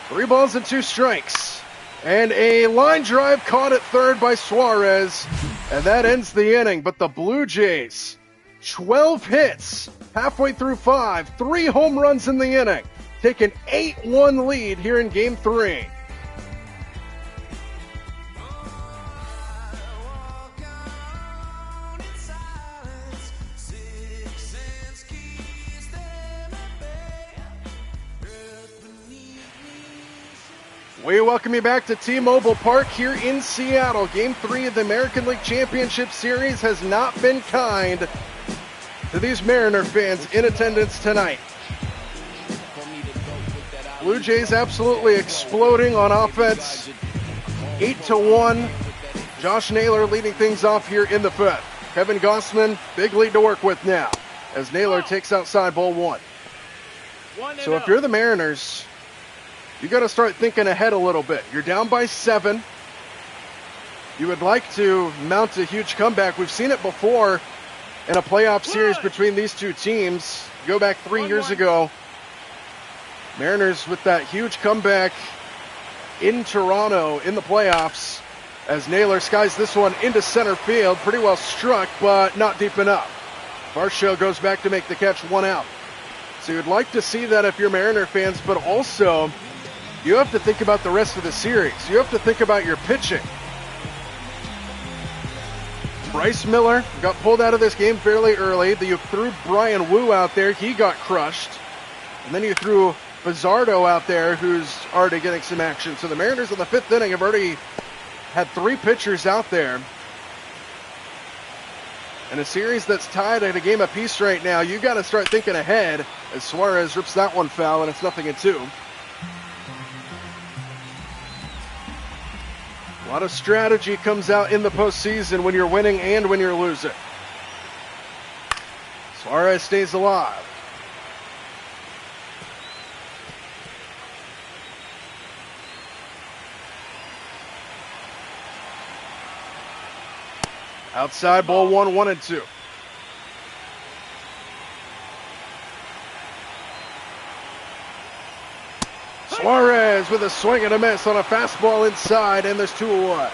Three balls and 2 strikes. And a line drive caught at third by Suarez. And that ends the inning. But the Blue Jays, 12 hits, halfway through 5, 3 home runs in the inning. Take an 8-1 lead here in Game 3. We welcome you back to T-Mobile Park here in Seattle. Game 3 of the American League Championship Series has not been kind to these Mariner fans in attendance tonight. Blue Jays absolutely exploding on offense. 8-1. Josh Naylor leading things off here in the 5th. Kevin Gossman, big lead to work with now as Naylor takes outside ball 1. So if you're the Mariners, you got to start thinking ahead a little bit. You're down by 7. You would like to mount a huge comeback. We've seen it before in a playoff series between these two teams. Go back 3 years ago. Mariners with that huge comeback in Toronto in the playoffs as Naylor skies this one into center field. Pretty well struck, but not deep enough. Varsho goes back to make the catch, 1 out. So you'd like to see that if you're Mariner fans, but also you have to think about the rest of the series. You have to think about your pitching. Bryce Miller got pulled out of this game fairly early. You threw Brian Wu out there. He got crushed. And then you threw Fajardo out there, who's already getting some action. So the Mariners in the 5th inning have already had 3 pitchers out there. In a series that's tied at a game apiece right now, you got to start thinking ahead as Suarez rips that one foul, and it's 0-2. A lot of strategy comes out in the postseason when you're winning and when you're losing. Suarez stays alive. Outside ball 1, 1-2. Suarez with a swing and a miss on a fastball inside, and there's 2 away.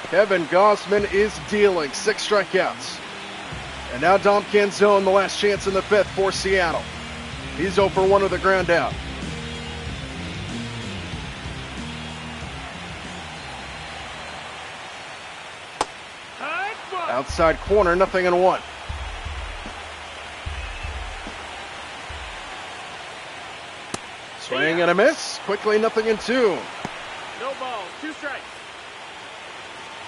Kevin Gossman is dealing 6 strikeouts. And now Dom Canzone, the last chance in the 5th for Seattle. He's 0 for 1 with a ground out. Outside corner, 0-1. Swing and a miss. Quickly 0-2. No ball, 2 strikes.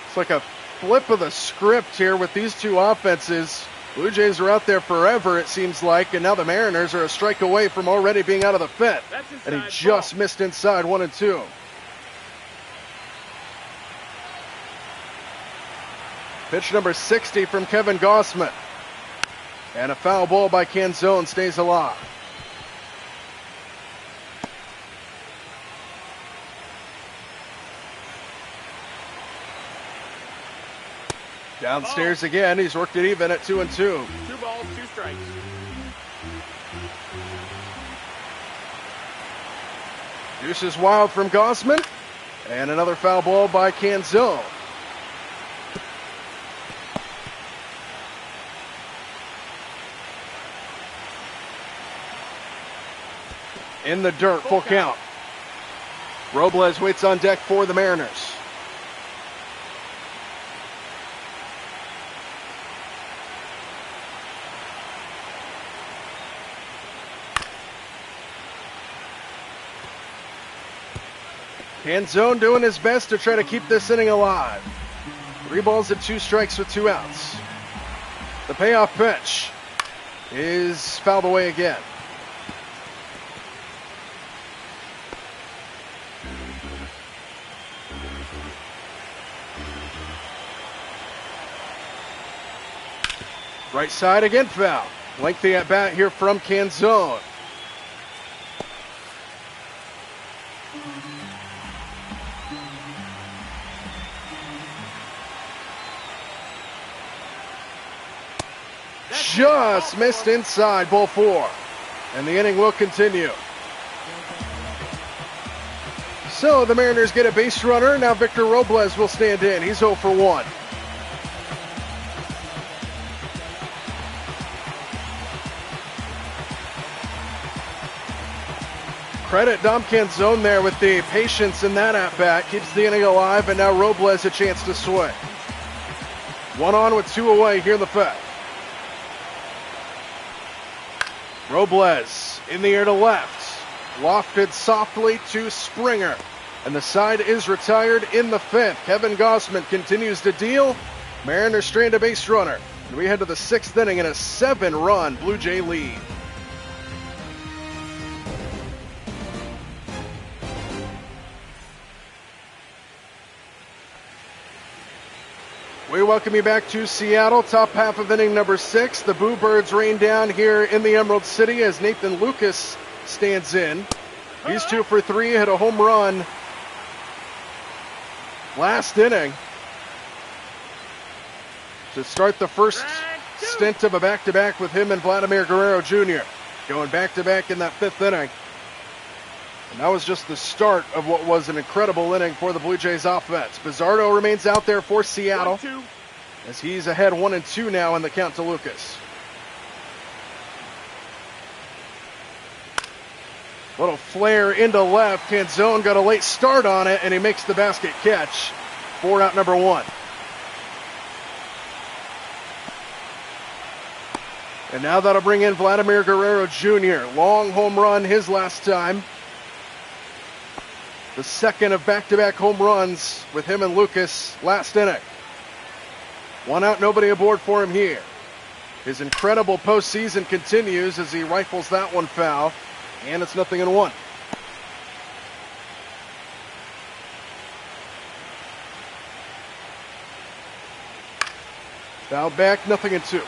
It's like a flip of the script here with these two offenses. Blue Jays are out there forever, it seems like, and now the Mariners are a strike away from already being out of the fifth. And he just missed inside 1-2. Pitch number 60 from Kevin Gossman. And a foul ball by Canzone stays alive. Downstairs again, he's worked it even at 2-2. 2 balls, 2 strikes. Deuces wild from Gossman. And another foul ball by Canzone. In the dirt, full count. Robles waits on deck for the Mariners. Canzone doing his best to try to keep this inning alive. 3 balls and 2 strikes with 2 outs. The payoff pitch is fouled away again. Right side again, foul. Lengthy at bat here from Canzone. Just missed inside, ball 4. And the inning will continue. So the Mariners get a base runner. Now Victor Robles will stand in. He's 0 for 1. Credit Dom Canzone there with the patience in that at-bat. Keeps the inning alive, and now Robles a chance to swing. 1 on with 2 away here in the 5th. Robles in the air to left. Lofted softly to Springer. And the side is retired in the 5th. Kevin Gossman continues to deal. Mariners strand a base runner. And we head to the 6th inning in a 7-run Blue Jay lead. We welcome you back to Seattle, top half of inning number 6. The Boo Birds rain down here in the Emerald City as Nathan Lucas stands in. He's 2 for 3, hit a home run last inning to start the first stint of a back-to-back with him and Vladimir Guerrero Jr. going back-to-back in that 5th inning. And that was just the start of what was an incredible inning for the Blue Jays offense. Bizzardo remains out there for Seattle as he's ahead 1-2 now in the count to Lucas. Little flare into left. Canzone got a late start on it, and he makes the basket catch. 4 out number 1. And now that'll bring in Vladimir Guerrero Jr. Long home run his last time. The second of back-to-back home runs with him and Lucas last inning. 1 out, nobody aboard for him here. His incredible postseason continues as he rifles that one foul, and it's 0-1. Foul back, 0-2.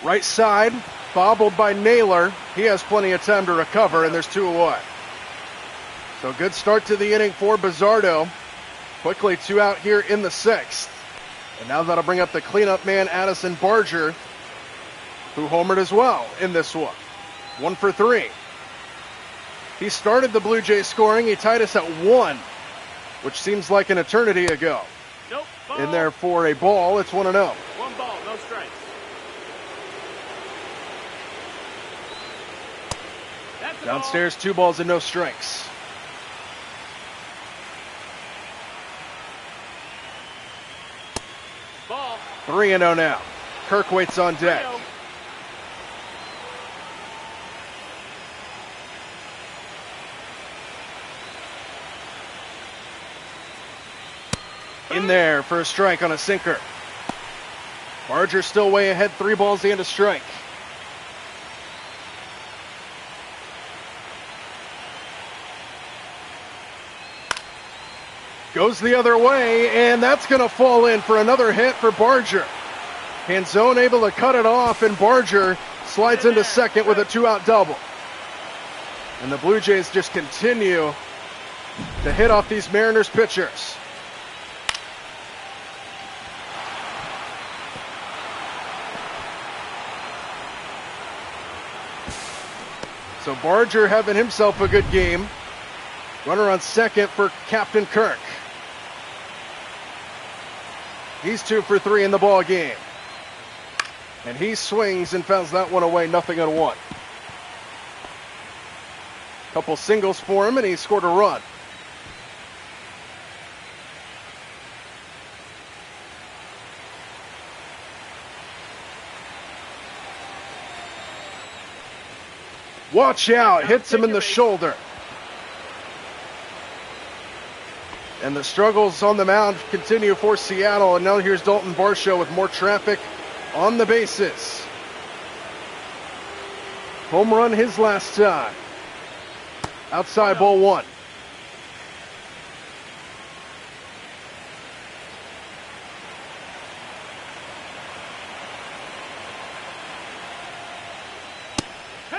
Right side, bobbled by Naylor. He has plenty of time to recover, and there's 2 away. So good start to the inning for Bizzardo. Quickly 2 out here in the 6th. And now that'll bring up the cleanup man, Addison Barger, who homered as well in this one. 1 for 3. He started the Blue Jays scoring. He tied us at 1 which seems like an eternity ago. Nope. Ball. In there for a ball. It's 1-0. 1 ball, no strikes. That's the Downstairs, 2 balls and no strikes. Ball. 3-0 now. Kirk waits on deck. 3-0. In there for a strike on a sinker. Barger still way ahead, 3 balls and a strike. Goes the other way, and that's going to fall in for another hit for Barger. Canzone able to cut it off, and Barger slides into second with a 2-out double. And the Blue Jays just continue to hit off these Mariners pitchers. So Barger having himself a good game. Runner on second for Captain Kirk. He's 2 for 3 in the ball game. And he swings and fouls that one away, 0-1. Couple singles for him, and he scored a run. Watch out, hits him in the shoulder. And the struggles on the mound continue for Seattle. And now here's Dalton Varsho with more traffic on the bases. Home run his last time. Outside, ball 1.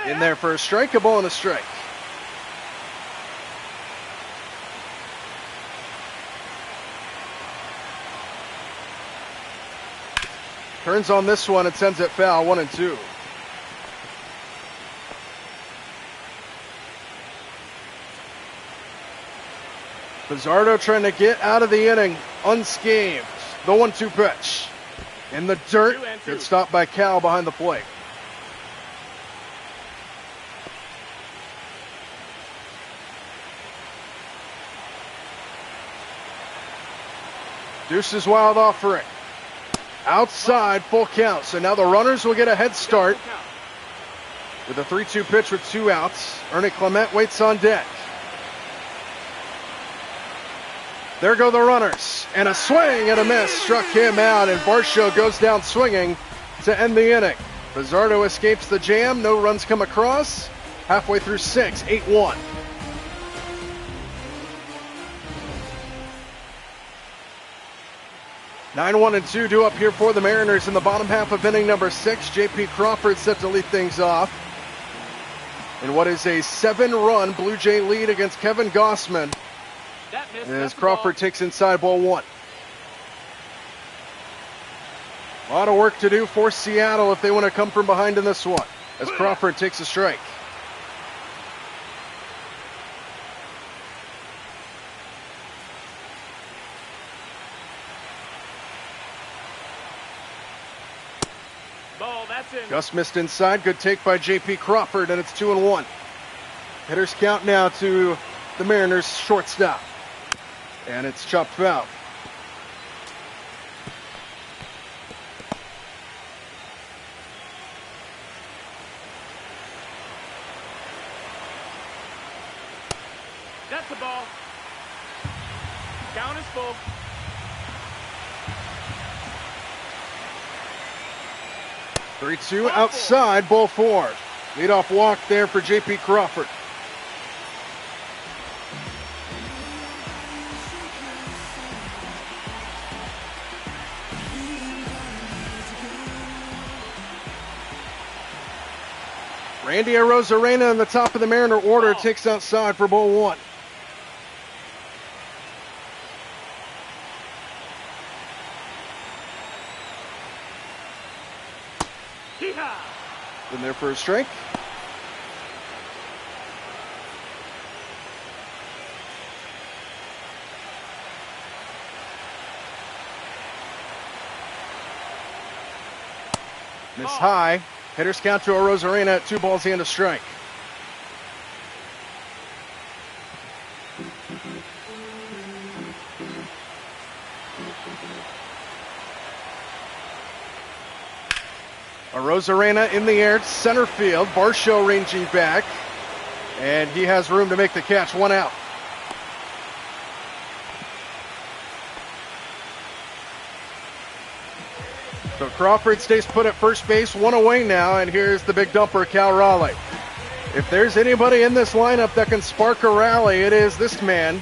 In there for a strike, a ball and a strike. Turns on this one and sends it foul, 1-2. Pizzardo trying to get out of the inning unscathed. The 1-2 pitch. In the dirt. Good stop by Cal behind the plate. Deuce's wild offering. Outside, full count. So now the runners will get a head start with a 3-2 pitch with 2 outs. Ernie Clement waits on deck. There go the runners. And a swing and a miss struck him out, and Varsho goes down swinging to end the inning. Pizzardo escapes the jam. No runs come across. Halfway through 6, 8-1. Nine, 1-2 due up here for the Mariners in the bottom half of inning number 6. J.P. Crawford set to lead things off in what is a 7-run Blue Jay lead against Kevin Gossman as Crawford takes inside, ball 1. A lot of work to do for Seattle if they want to come from behind in this one as Crawford takes a strike. Just missed inside. Good take by J.P. Crawford, and it's 2-1. Hitters count now to the Mariners shortstop. And it's chopped foul. That's the ball. Count is full. Three-two outside, ball 4. Leadoff walk there for J.P. Crawford. Randy Arozarena in the top of the Mariner order takes outside for ball 1. In there for a strike. Miss Ball. high. Hitters count to a Rosarena at 2 balls and a strike. A Rosarena in the air, center field. Varsho ranging back, and he has room to make the catch. 1 out. So Crawford stays put at first base, 1 away now, and here's the big dumper, Cal Raleigh. If there's anybody in this lineup that can spark a rally, it is this man.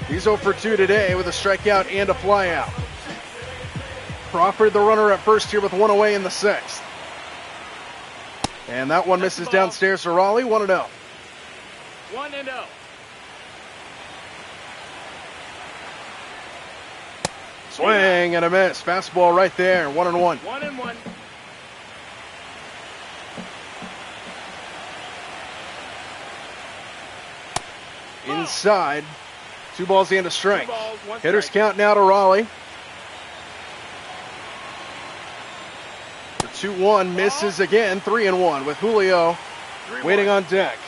He's 0 for 2 today with a strikeout and a flyout. Crawford, the runner at first here with 1 away in the 6th. And that one misses downstairs to Raleigh, 1-0. 1-0. Swing and a miss. Fastball right there, 1-1. 1-1. Inside, 2 balls and a strike. 2 balls, 1 Hitters strike. count now to Raleigh. The 2-1 misses again, 3-1 with Julio 3-1. waiting on deck.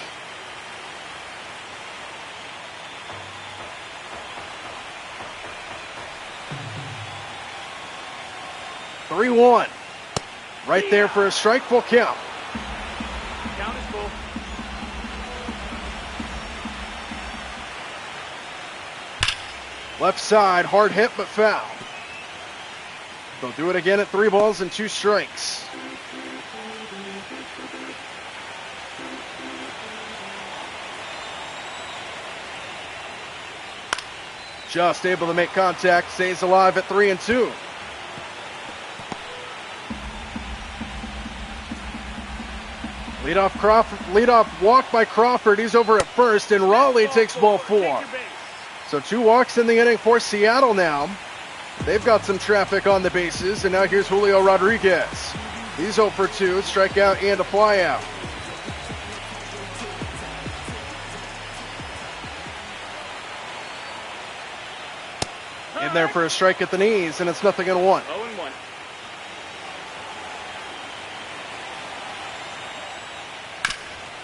Three-1. Right there for a strike, full count. Count is full. Left side, hard hit but foul. They'll do it again at 3 balls and 2 strikes. Just able to make contact, stays alive at 3-2. Leadoff walk by Crawford. He's over at first, and Raleigh takes ball 4. Take your base. So 2 walks in the inning for Seattle now. They've got some traffic on the bases, and now here's Julio Rodriguez. He's 0 for 2, strikeout and a flyout. In there for a strike at the knees, and it's 0-1. 0-1.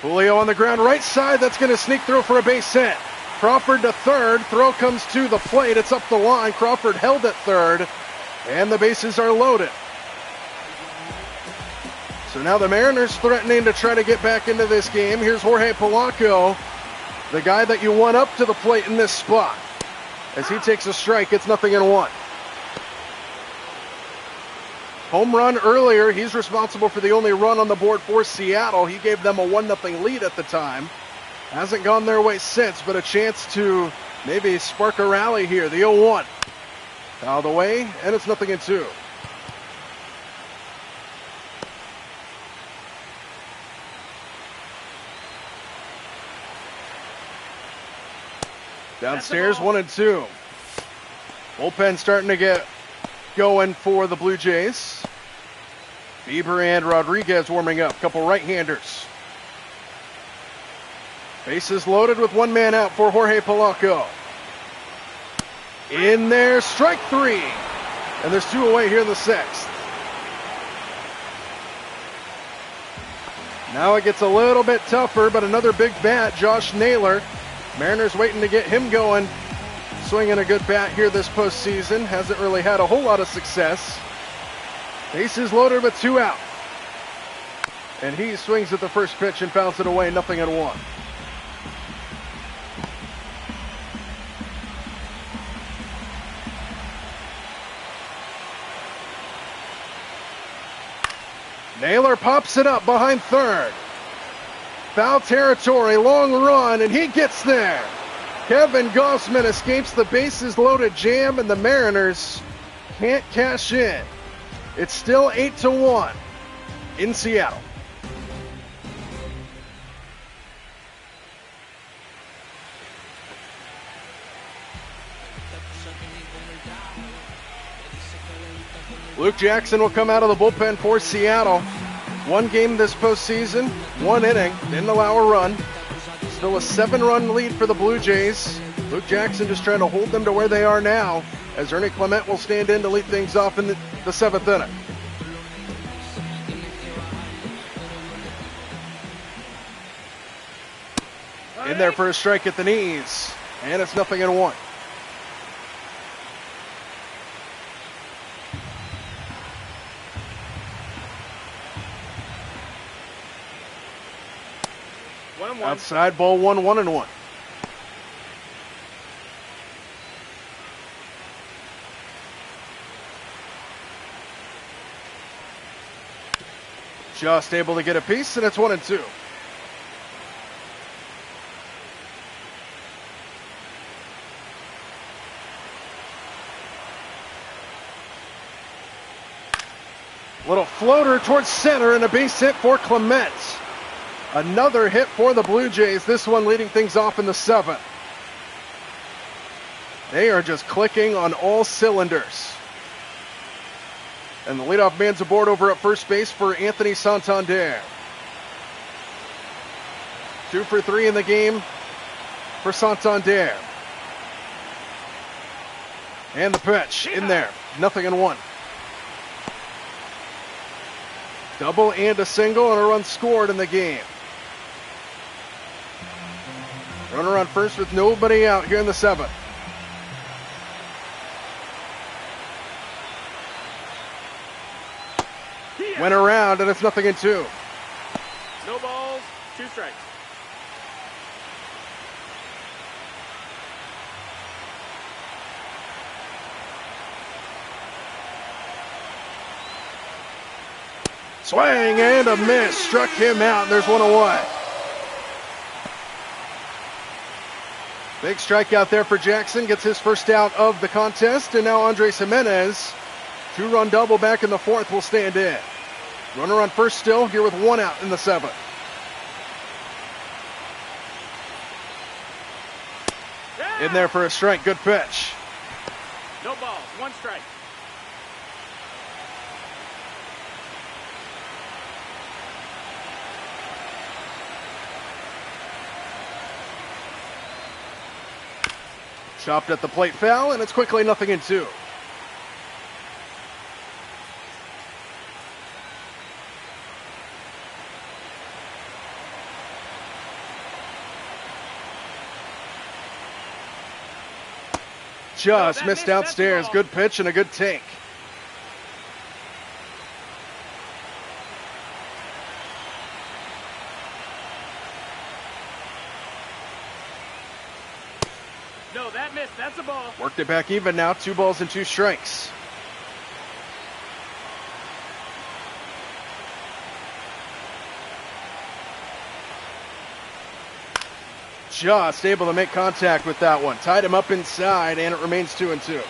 Julio on the ground, right side. That's going to sneak through for a base hit. Crawford to third. Throw comes to the plate. It's up the line. Crawford held at third, and the bases are loaded. So now the Mariners threatening to try to get back into this game. Here's Jorge Polanco, the guy that you want up to the plate in this spot. As he takes a strike, it's 0-1. Home run earlier. He's responsible for the only run on the board for Seattle. He gave them a 1-0 lead at the time. Hasn't gone their way since, but a chance to maybe spark a rally here. The 0-1. Fouled away, and it's 0-2. Downstairs, 1-2. Bullpen starting to get going for the Blue Jays. Bieber and Rodriguez warming up. Couple right-handers. Bases loaded with 1 man out for Jorge Polanco. In there, strike 3. And there's 2 away here in the 6th. Now it gets a little bit tougher, but another big bat, Josh Naylor. Mariners waiting to get him going. Swinging a good bat here this postseason. Hasn't really had a whole lot of success. Bases loaded with 2 out. And he swings at the first pitch and fouls it away, 0-1. Naylor pops it up behind third. Foul territory, long run, and he gets there. Kevin Gossman escapes the bases loaded jam, and the Mariners can't cash in. It's still 8-1 in Seattle. Luke Jackson will come out of the bullpen for Seattle. 1 game this postseason, 1 inning, didn't allow a run. Still a 7-run lead for the Blue Jays. Luke Jackson just trying to hold them to where they are now, as Ernie Clement will stand in to lead things off in the 7th inning. In there for a strike at the knees. And it's 0-1. Outside ball 1-1. Just able to get a piece, and it's 1-2. Little floater towards center and a base hit for Clement. Another hit for the Blue Jays, this one leading things off in the 7th. They are just clicking on all cylinders. And the leadoff man's aboard over at first base for Anthony Santander. 2 for 3 in the game for Santander. And the pitch in there, 0-1. Double and a single and a run scored in the game. Runner on first with nobody out here in the 7th. Went around and it's 0-2. No balls, 2 strikes. Swing and a miss. Struck him out and there's 1 away. Big strikeout there for Jackson. Gets his first out of the contest. And now Andres Jimenez, 2-run double back in the 4th, will stand in. Runner on first still, here with 1 out in the 7th. In there for a strike. Good pitch. No balls, 1 strike. Chopped at the plate, foul, and it's quickly 0-2. Just missed downstairs. Good pitch and a good take. No, that missed. That's a ball. Worked it back even now. 2 balls and 2 strikes. Just able to make contact with that one. Tied him up inside, and it remains 2-2.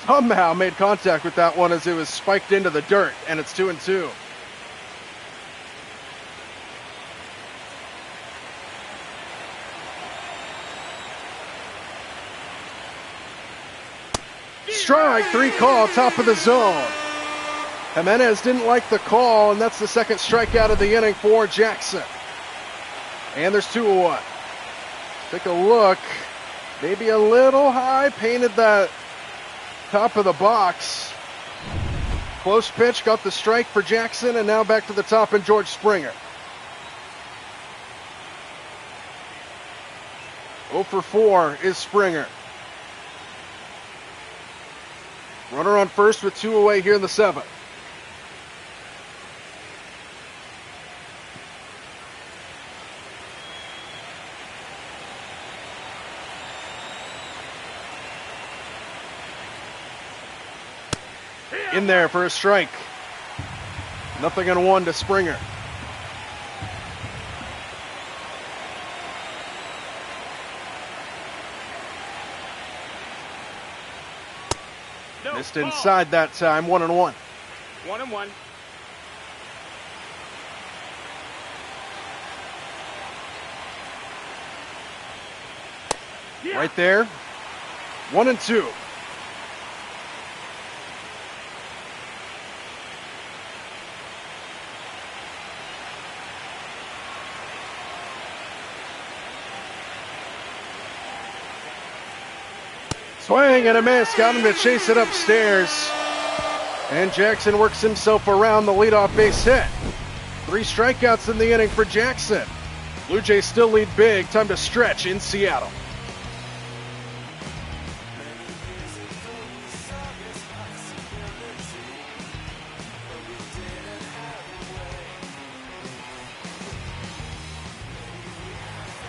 Somehow made contact with that one as it was spiked into the dirt, and it's 2-2. Strike 3 call, top of the zone. Jimenez didn't like the call, and that's the 2nd strikeout of the inning for Jackson. And there's 2-1. Take a look. Maybe a little high, painted that top of the box. Close pitch, got the strike for Jackson, and now back to the top and George Springer. 0 for 4 is Springer. Runner on first with 2 away here in the 7th. In there for a strike. 0-1 to Springer. No, Missed inside that time. 1-1. 1-1. Yeah. Right there. 1-2. Swing and a miss. Got him to chase it upstairs. And Jackson works himself around the leadoff base hit. 3 strikeouts in the inning for Jackson. Blue Jays still lead big. Time to stretch in Seattle.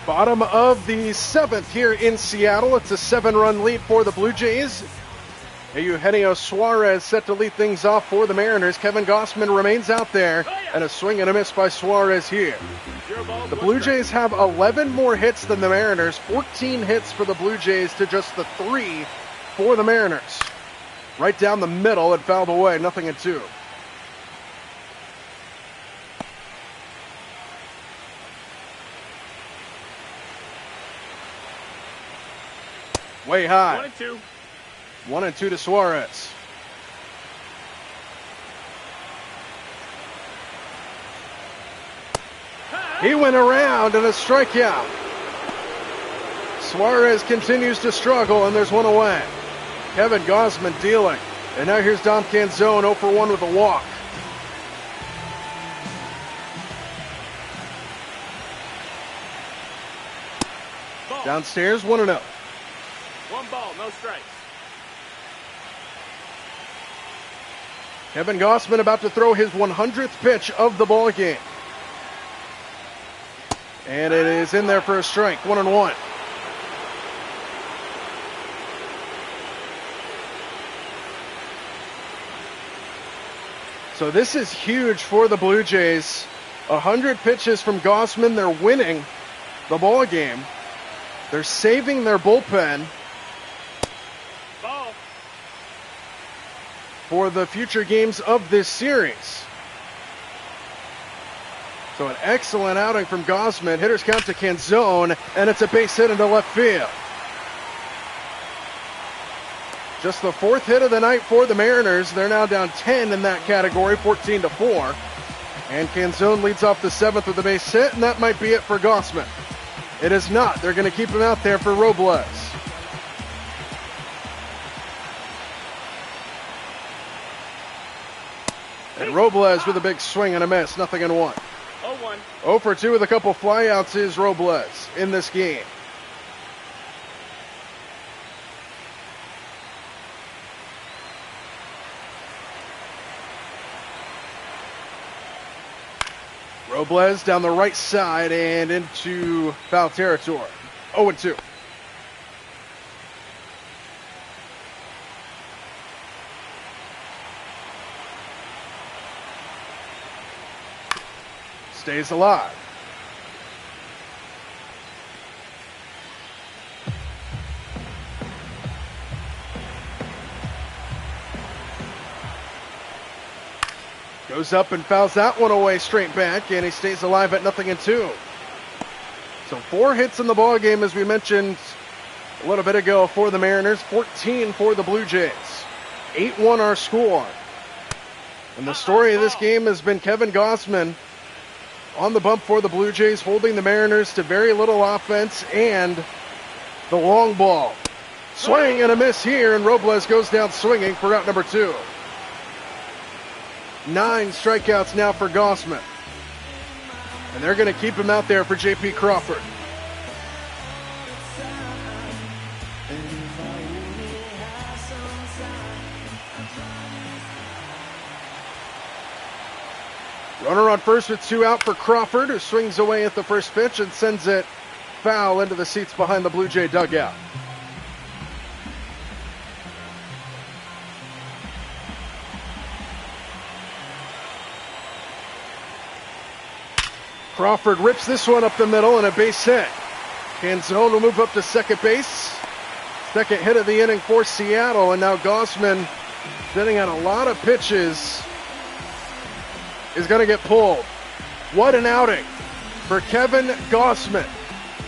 Bottom of the 7th here in Seattle. It's a 7-run lead for the Blue Jays. Eugenio Suarez set to lead things off for the Mariners. Kevin Gossman remains out there, and a swing and a miss by Suarez here. The Blue Jays have 11 more hits than the Mariners. 14 hits for the Blue Jays to just the 3 for the Mariners. Right down the middle, it fouled away, 0-2. Way high. 1-2. 1-2 to Suarez. He went around and a strikeout. Suarez continues to struggle, and there's one away. Kevin Gossman dealing. And now here's Dom Canzone, 0 for 1 with a walk. Ball. Downstairs, 1-0. 1 ball, no strikes. Kevin Gossman about to throw his 100th pitch of the ball game. And it is in there for a strike, 1-1. So this is huge for the Blue Jays. 100 pitches from Gossman. They're winning the ball game. They're saving their bullpen Ball. for the future games of this series. So an excellent outing from Gossman. Hitters count to Canzone, and it's a base hit into left field. Just the 4th hit of the night for the Mariners. They're now down 10 in that category, 14-4. And Canzone leads off the 7th with a base hit, and that might be it for Gossman. It is not. They're going to keep him out there for Robles. And Robles with a big swing and a miss, 0-1. 0-1. 0 for 2 with a couple flyouts is Robles in this game. Robles down the right side and into foul territory. 0-2. Stays alive. Goes up and fouls that one away straight back, and he stays alive at 0-2. So 4 hits in the ball game, as we mentioned a little bit ago, for the Mariners. 14 for the Blue Jays. 8-1 our score. And the story of this game has been Kevin Gossman on the bump for the Blue Jays, holding the Mariners to very little offense and the long ball. Swing and a miss here, and Robles goes down swinging for out number 2. 9 strikeouts now for Gossman. And they're going to keep him out there for J.P. Crawford. Runner on first with 2 out for Crawford, who swings away at the first pitch and sends it foul into the seats behind the Blue Jay dugout. Crawford rips this one up the middle and a base hit. Canzone will move up to second base. Second hit of the inning for Seattle, and now Gossman, sitting on a lot of pitches, is going to get pulled. What an outing for Kevin Gossman.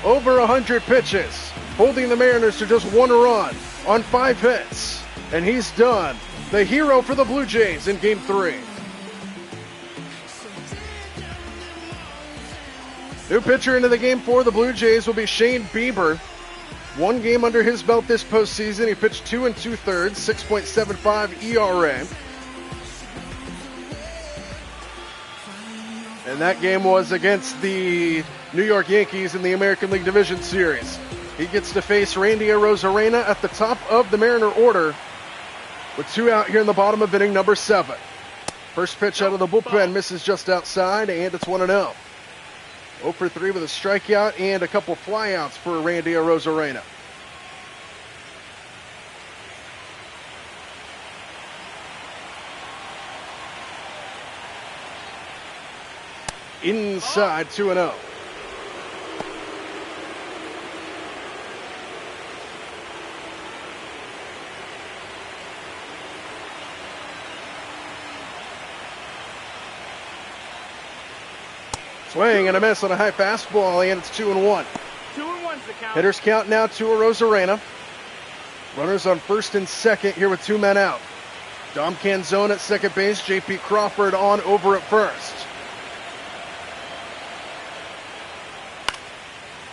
Over 100 pitches, holding the Mariners to just 1 run on 5 hits. And he's done. The hero for the Blue Jays in Game 3. New pitcher into the game for the Blue Jays will be Shane Bieber. 1 game under his belt this postseason. He pitched 2 2/3, 6.75 ERA. And that game was against the New York Yankees in the American League Division Series. He gets to face Randy Arozarena at the top of the Mariner order with 2 out here in the bottom of inning number 7. First pitch out of the bullpen misses just outside, and it's 1-0. 0 for 3 with a strikeout and a couple flyouts for Randy Arozarena. Inside, 2-0. Swing and a miss on a high fastball, and it's 2-1. 2-1's the count. Hitters count now to Arozarena. Runners on first and second here with 2 men out. Dom Canzone at second base, J.P. Crawford on over at first.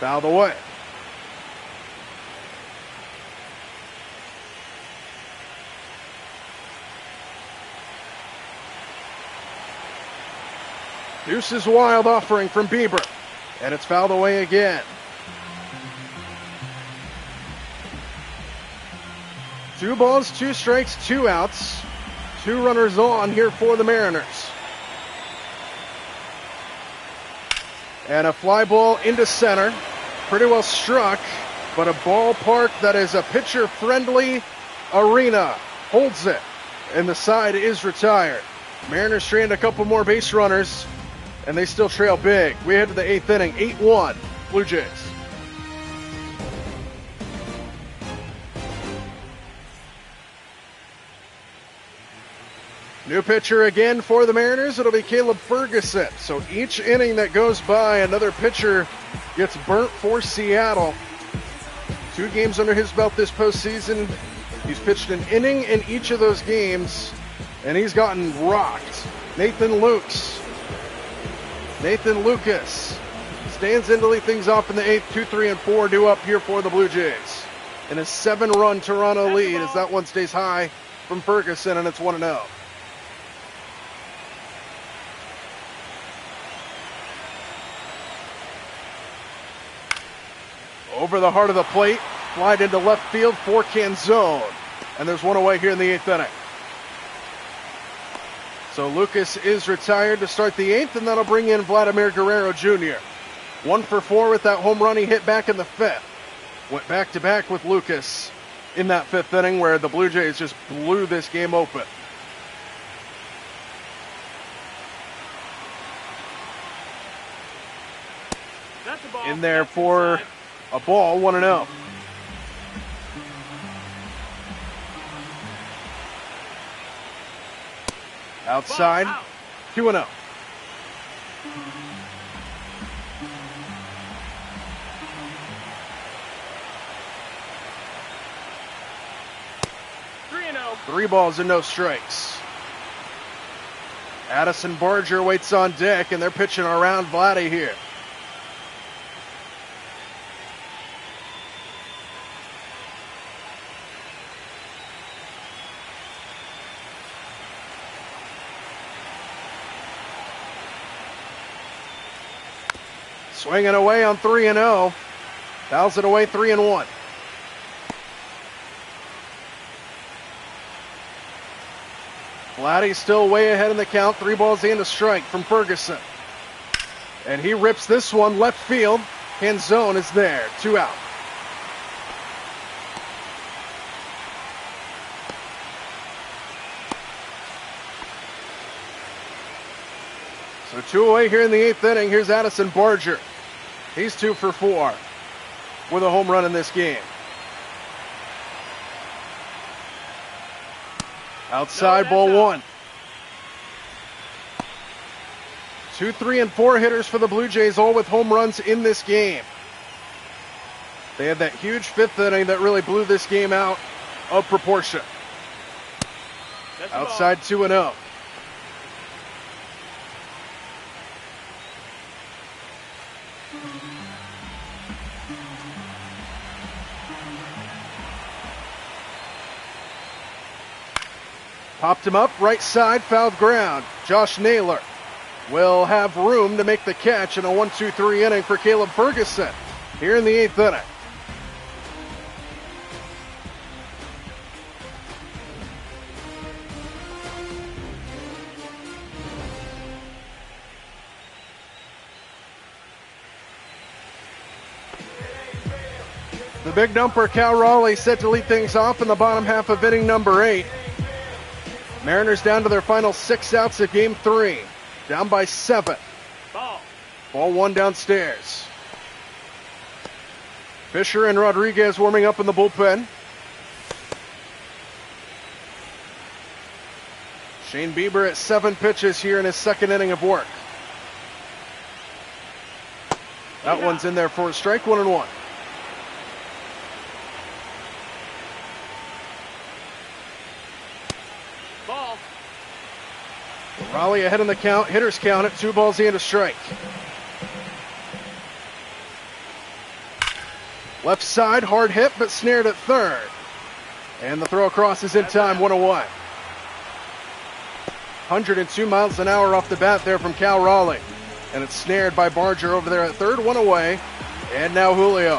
Fouled away. Deuces wild offering from Bieber, and it's fouled away again. 2 balls, 2 strikes, 2 outs. 2 runners on here for the Mariners. And a fly ball into center. Pretty well struck, but a ballpark that is a pitcher-friendly arena holds it, and the side is retired. Mariners strand a couple more base runners, and they still trail big. We head to the 8th inning, 8-1, Blue Jays. New pitcher again for the Mariners. It'll be Caleb Ferguson. So each inning that goes by, another pitcher gets burnt for Seattle. 2 games under his belt this postseason. He's pitched an inning in each of those games, and he's gotten rocked. Nathan Lucas stands in to lead things off in the 8th. 2, 3, and 4 due up here for the Blue Jays. And a 7-run Toronto lead as that one stays high from Ferguson, and it's 1-0. Over the heart of the plate, flied into left field for Canzone. And there's 1 away here in the 8th inning. So Lucas is retired to start the 8th, and that'll bring in Vladimir Guerrero Jr. 1 for 4 with that home run he hit back in the 5th. Went back-to-back with Lucas in that 5th inning where the Blue Jays just blew this game open. That's a ball. In there That's for inside. a ball, 1-0. Outside, Ball out. 2-0. Oh. 3 balls and no strikes. Addison Barger waits on deck, and they're pitching around Vladdy here. Swinging away on 3-0. Fouls it away 3-1. Vladdy still way ahead in the count. 3 balls and a strike from Ferguson. And he rips this one left field. Canzone is there. 2 out. So 2 away here in the 8th inning. Here's Addison Barger. He's 2 for 4 with a home run in this game. Outside, ball 1. 2, 3, and 4 hitters for the Blue Jays, all with home runs in this game. They had that huge 5th inning that really blew this game out of proportion. Outside, 2-0. Popped him up, right side, fouled ground. Josh Naylor will have room to make the catch in a 1-2-3 inning for Caleb Ferguson here in the 8th inning. The big dumper, Cal Raleigh, set to lead things off in the bottom half of inning number 8. Mariners down to their final 6 outs of game 3. Down by 7. Ball 1 downstairs. Fisher and Rodriguez warming up in the bullpen. Shane Bieber at 7 pitches here in his 2nd inning of work. That one's in there for a strike, 1-1. Raleigh ahead in the count, hitter's count at 2 balls and a strike. Left side, hard hit, but snared at 3rd. And the throw across is in time, 1-1. 102 miles an hour off the bat there from Cal Raleigh. And it's snared by Barger over there at 3rd, 1 away. And now Julio.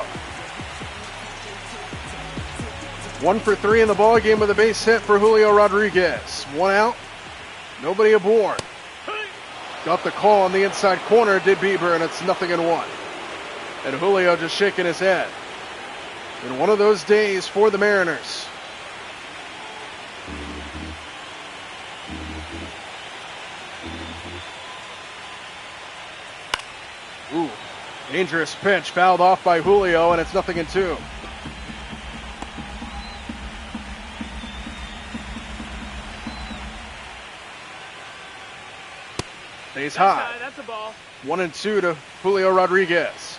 1 for 3 in the ball game with a base hit for Julio Rodriguez. 1 out. Nobody aboard. Got the call on the inside corner, did Bieber, and it's 0-1. And Julio just shaking his head. In one of those days for the Mariners. Ooh, dangerous pitch, fouled off by Julio, and it's 0-2. Stays high. That's a ball. 1-2 to Julio Rodriguez.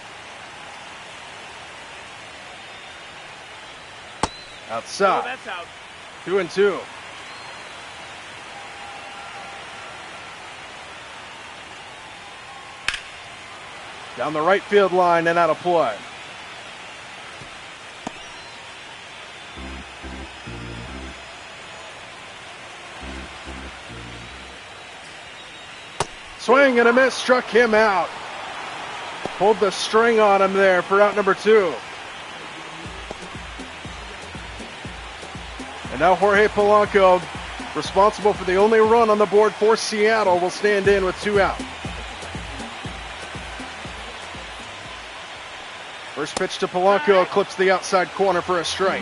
Outside. Oh, that's out. 2-2. Down the right field line and out of play. Swing and a miss, struck him out. Pulled the string on him there for out number 2. And now Jorge Polanco, responsible for the only run on the board for Seattle, will stand in with 2 out. First pitch to Polanco, clips the outside corner for a strike.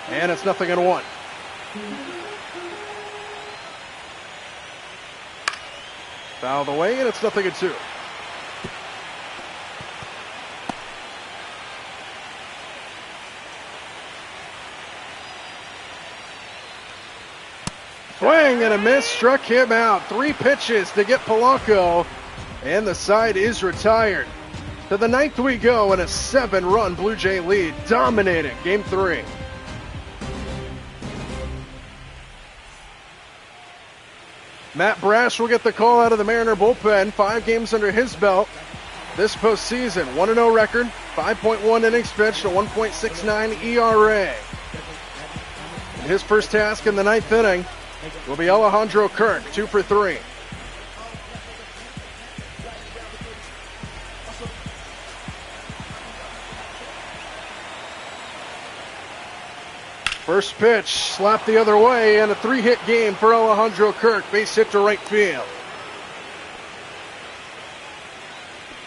And it's 0-1. Fouled away, and it's 0-2. Swing and a miss, struck him out. 3 pitches to get Polanco, and the side is retired. To the 9th we go in a 7-run Blue Jay lead, dominating Game 3. Matt Brash will get the call out of the Mariner bullpen. 5 games under his belt this postseason. 1-0 record, 5.1 innings pitched, a 1.69 ERA. And his first task in the 9th inning will be Alejandro Kirk, 2 for 3. First pitch slapped the other way, and a 3-hit game for Alejandro Kirk, base hit to right field.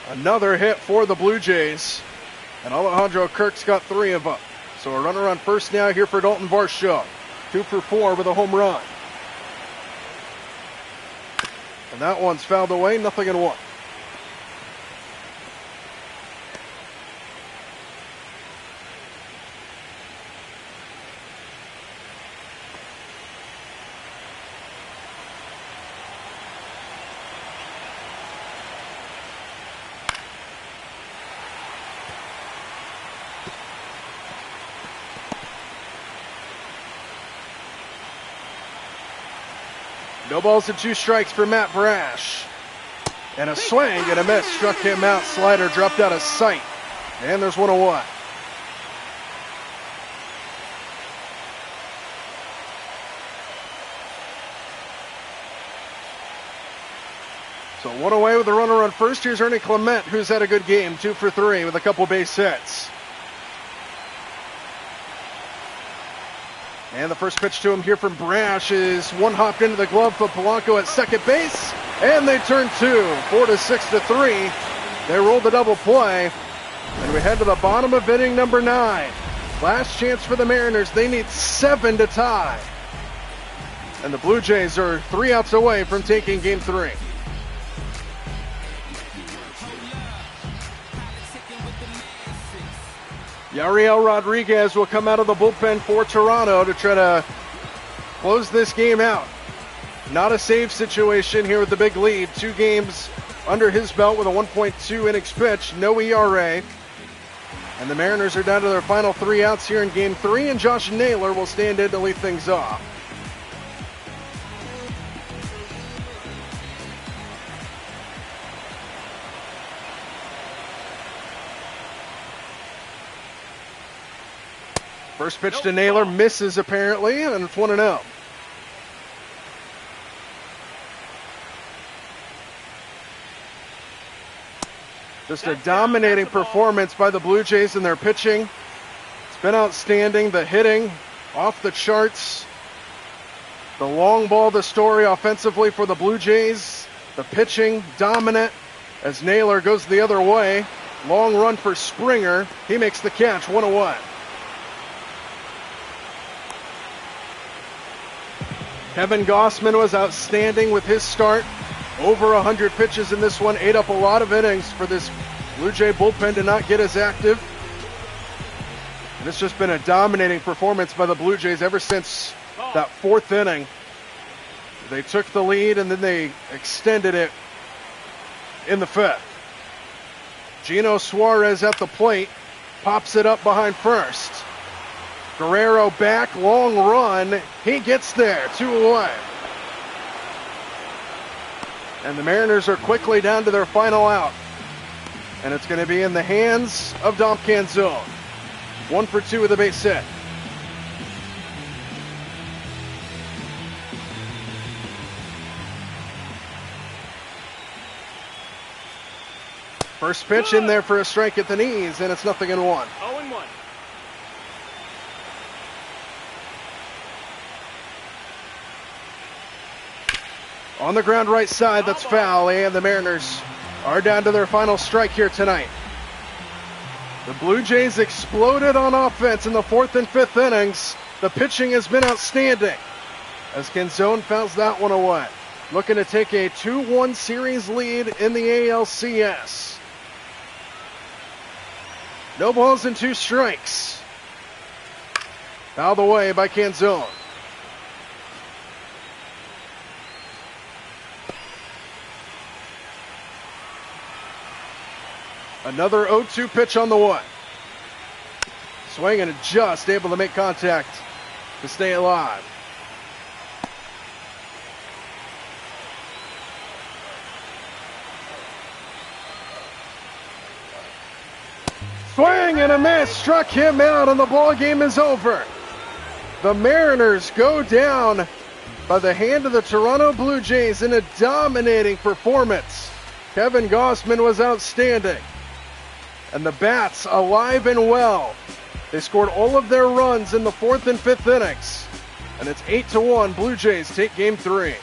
Another hit for the Blue Jays, and Alejandro Kirk's got 3 of them. So a runner on first now here for Dalton Varsho, 2 for 4 with a home run. And that one's fouled away, 0-1. No balls and 2 strikes for Matt Brash. And a swing and a miss struck him out. Slider dropped out of sight. And there's 1-1. So one away with the runner on first. Here's Ernie Clement, who's had a good game, 2 for 3 with a couple base hits. And the first pitch to him here from Brash is one hopped into the glove for Polanco at second base. And they turn 2, 4-6-3. They rolled the double play. And we head to the bottom of inning number 9. Last chance for the Mariners. They need 7 to tie. And the Blue Jays are 3 outs away from taking game 3. Yariel Rodriguez will come out of the bullpen for Toronto to try to close this game out. Not a save situation here with the big lead. 2 games under his belt with a 1.2 innings pitched, no ERA. And the Mariners are down to their final 3 outs here in game 3, and Josh Naylor will stand in to lead things off. First pitch to Naylor misses apparently, and it's 1-0. Just a dominating performance by the Blue Jays in their pitching. It's been outstanding. The hitting off the charts. The long ball, the story offensively for the Blue Jays. The pitching dominant as Naylor goes the other way. Long run for Springer. He makes the catch, 1-1. Kevin Gossman was outstanding with his start. Over 100 pitches in this one. Ate up a lot of innings for this Blue Jay bullpen to not get as active. And it's just been a dominating performance by the Blue Jays ever since that 4th inning. They took the lead and then they extended it in the 5th. Gino Suarez at the plate. Pops it up behind first. Guerrero back, long run. He gets there, 2 away. And the Mariners are quickly down to their final out. And it's going to be in the hands of Dom Canzone. 1 for 2 with a base hit. First pitch in there for a strike at the knees, and it's 0-1. 0-1. On the ground right side, that's foul, and the Mariners are down to their final strike here tonight. The Blue Jays exploded on offense in the 4th and 5th innings. The pitching has been outstanding as Canzone fouls that one away. Looking to take a 2-1 series lead in the ALCS. No balls and 2 strikes. Fouled away by Canzone. Another 0-2 pitch on the 1. Swing and just able to make contact to stay alive. Swing and a miss, struck him out, and the ball game is over. The Mariners go down by the hand of the Toronto Blue Jays in a dominating performance. Kevin Gossman was outstanding. And the Bats alive and well. They scored all of their runs in the 4th and 5th innings. And it's 8-1. Blue Jays take game 3.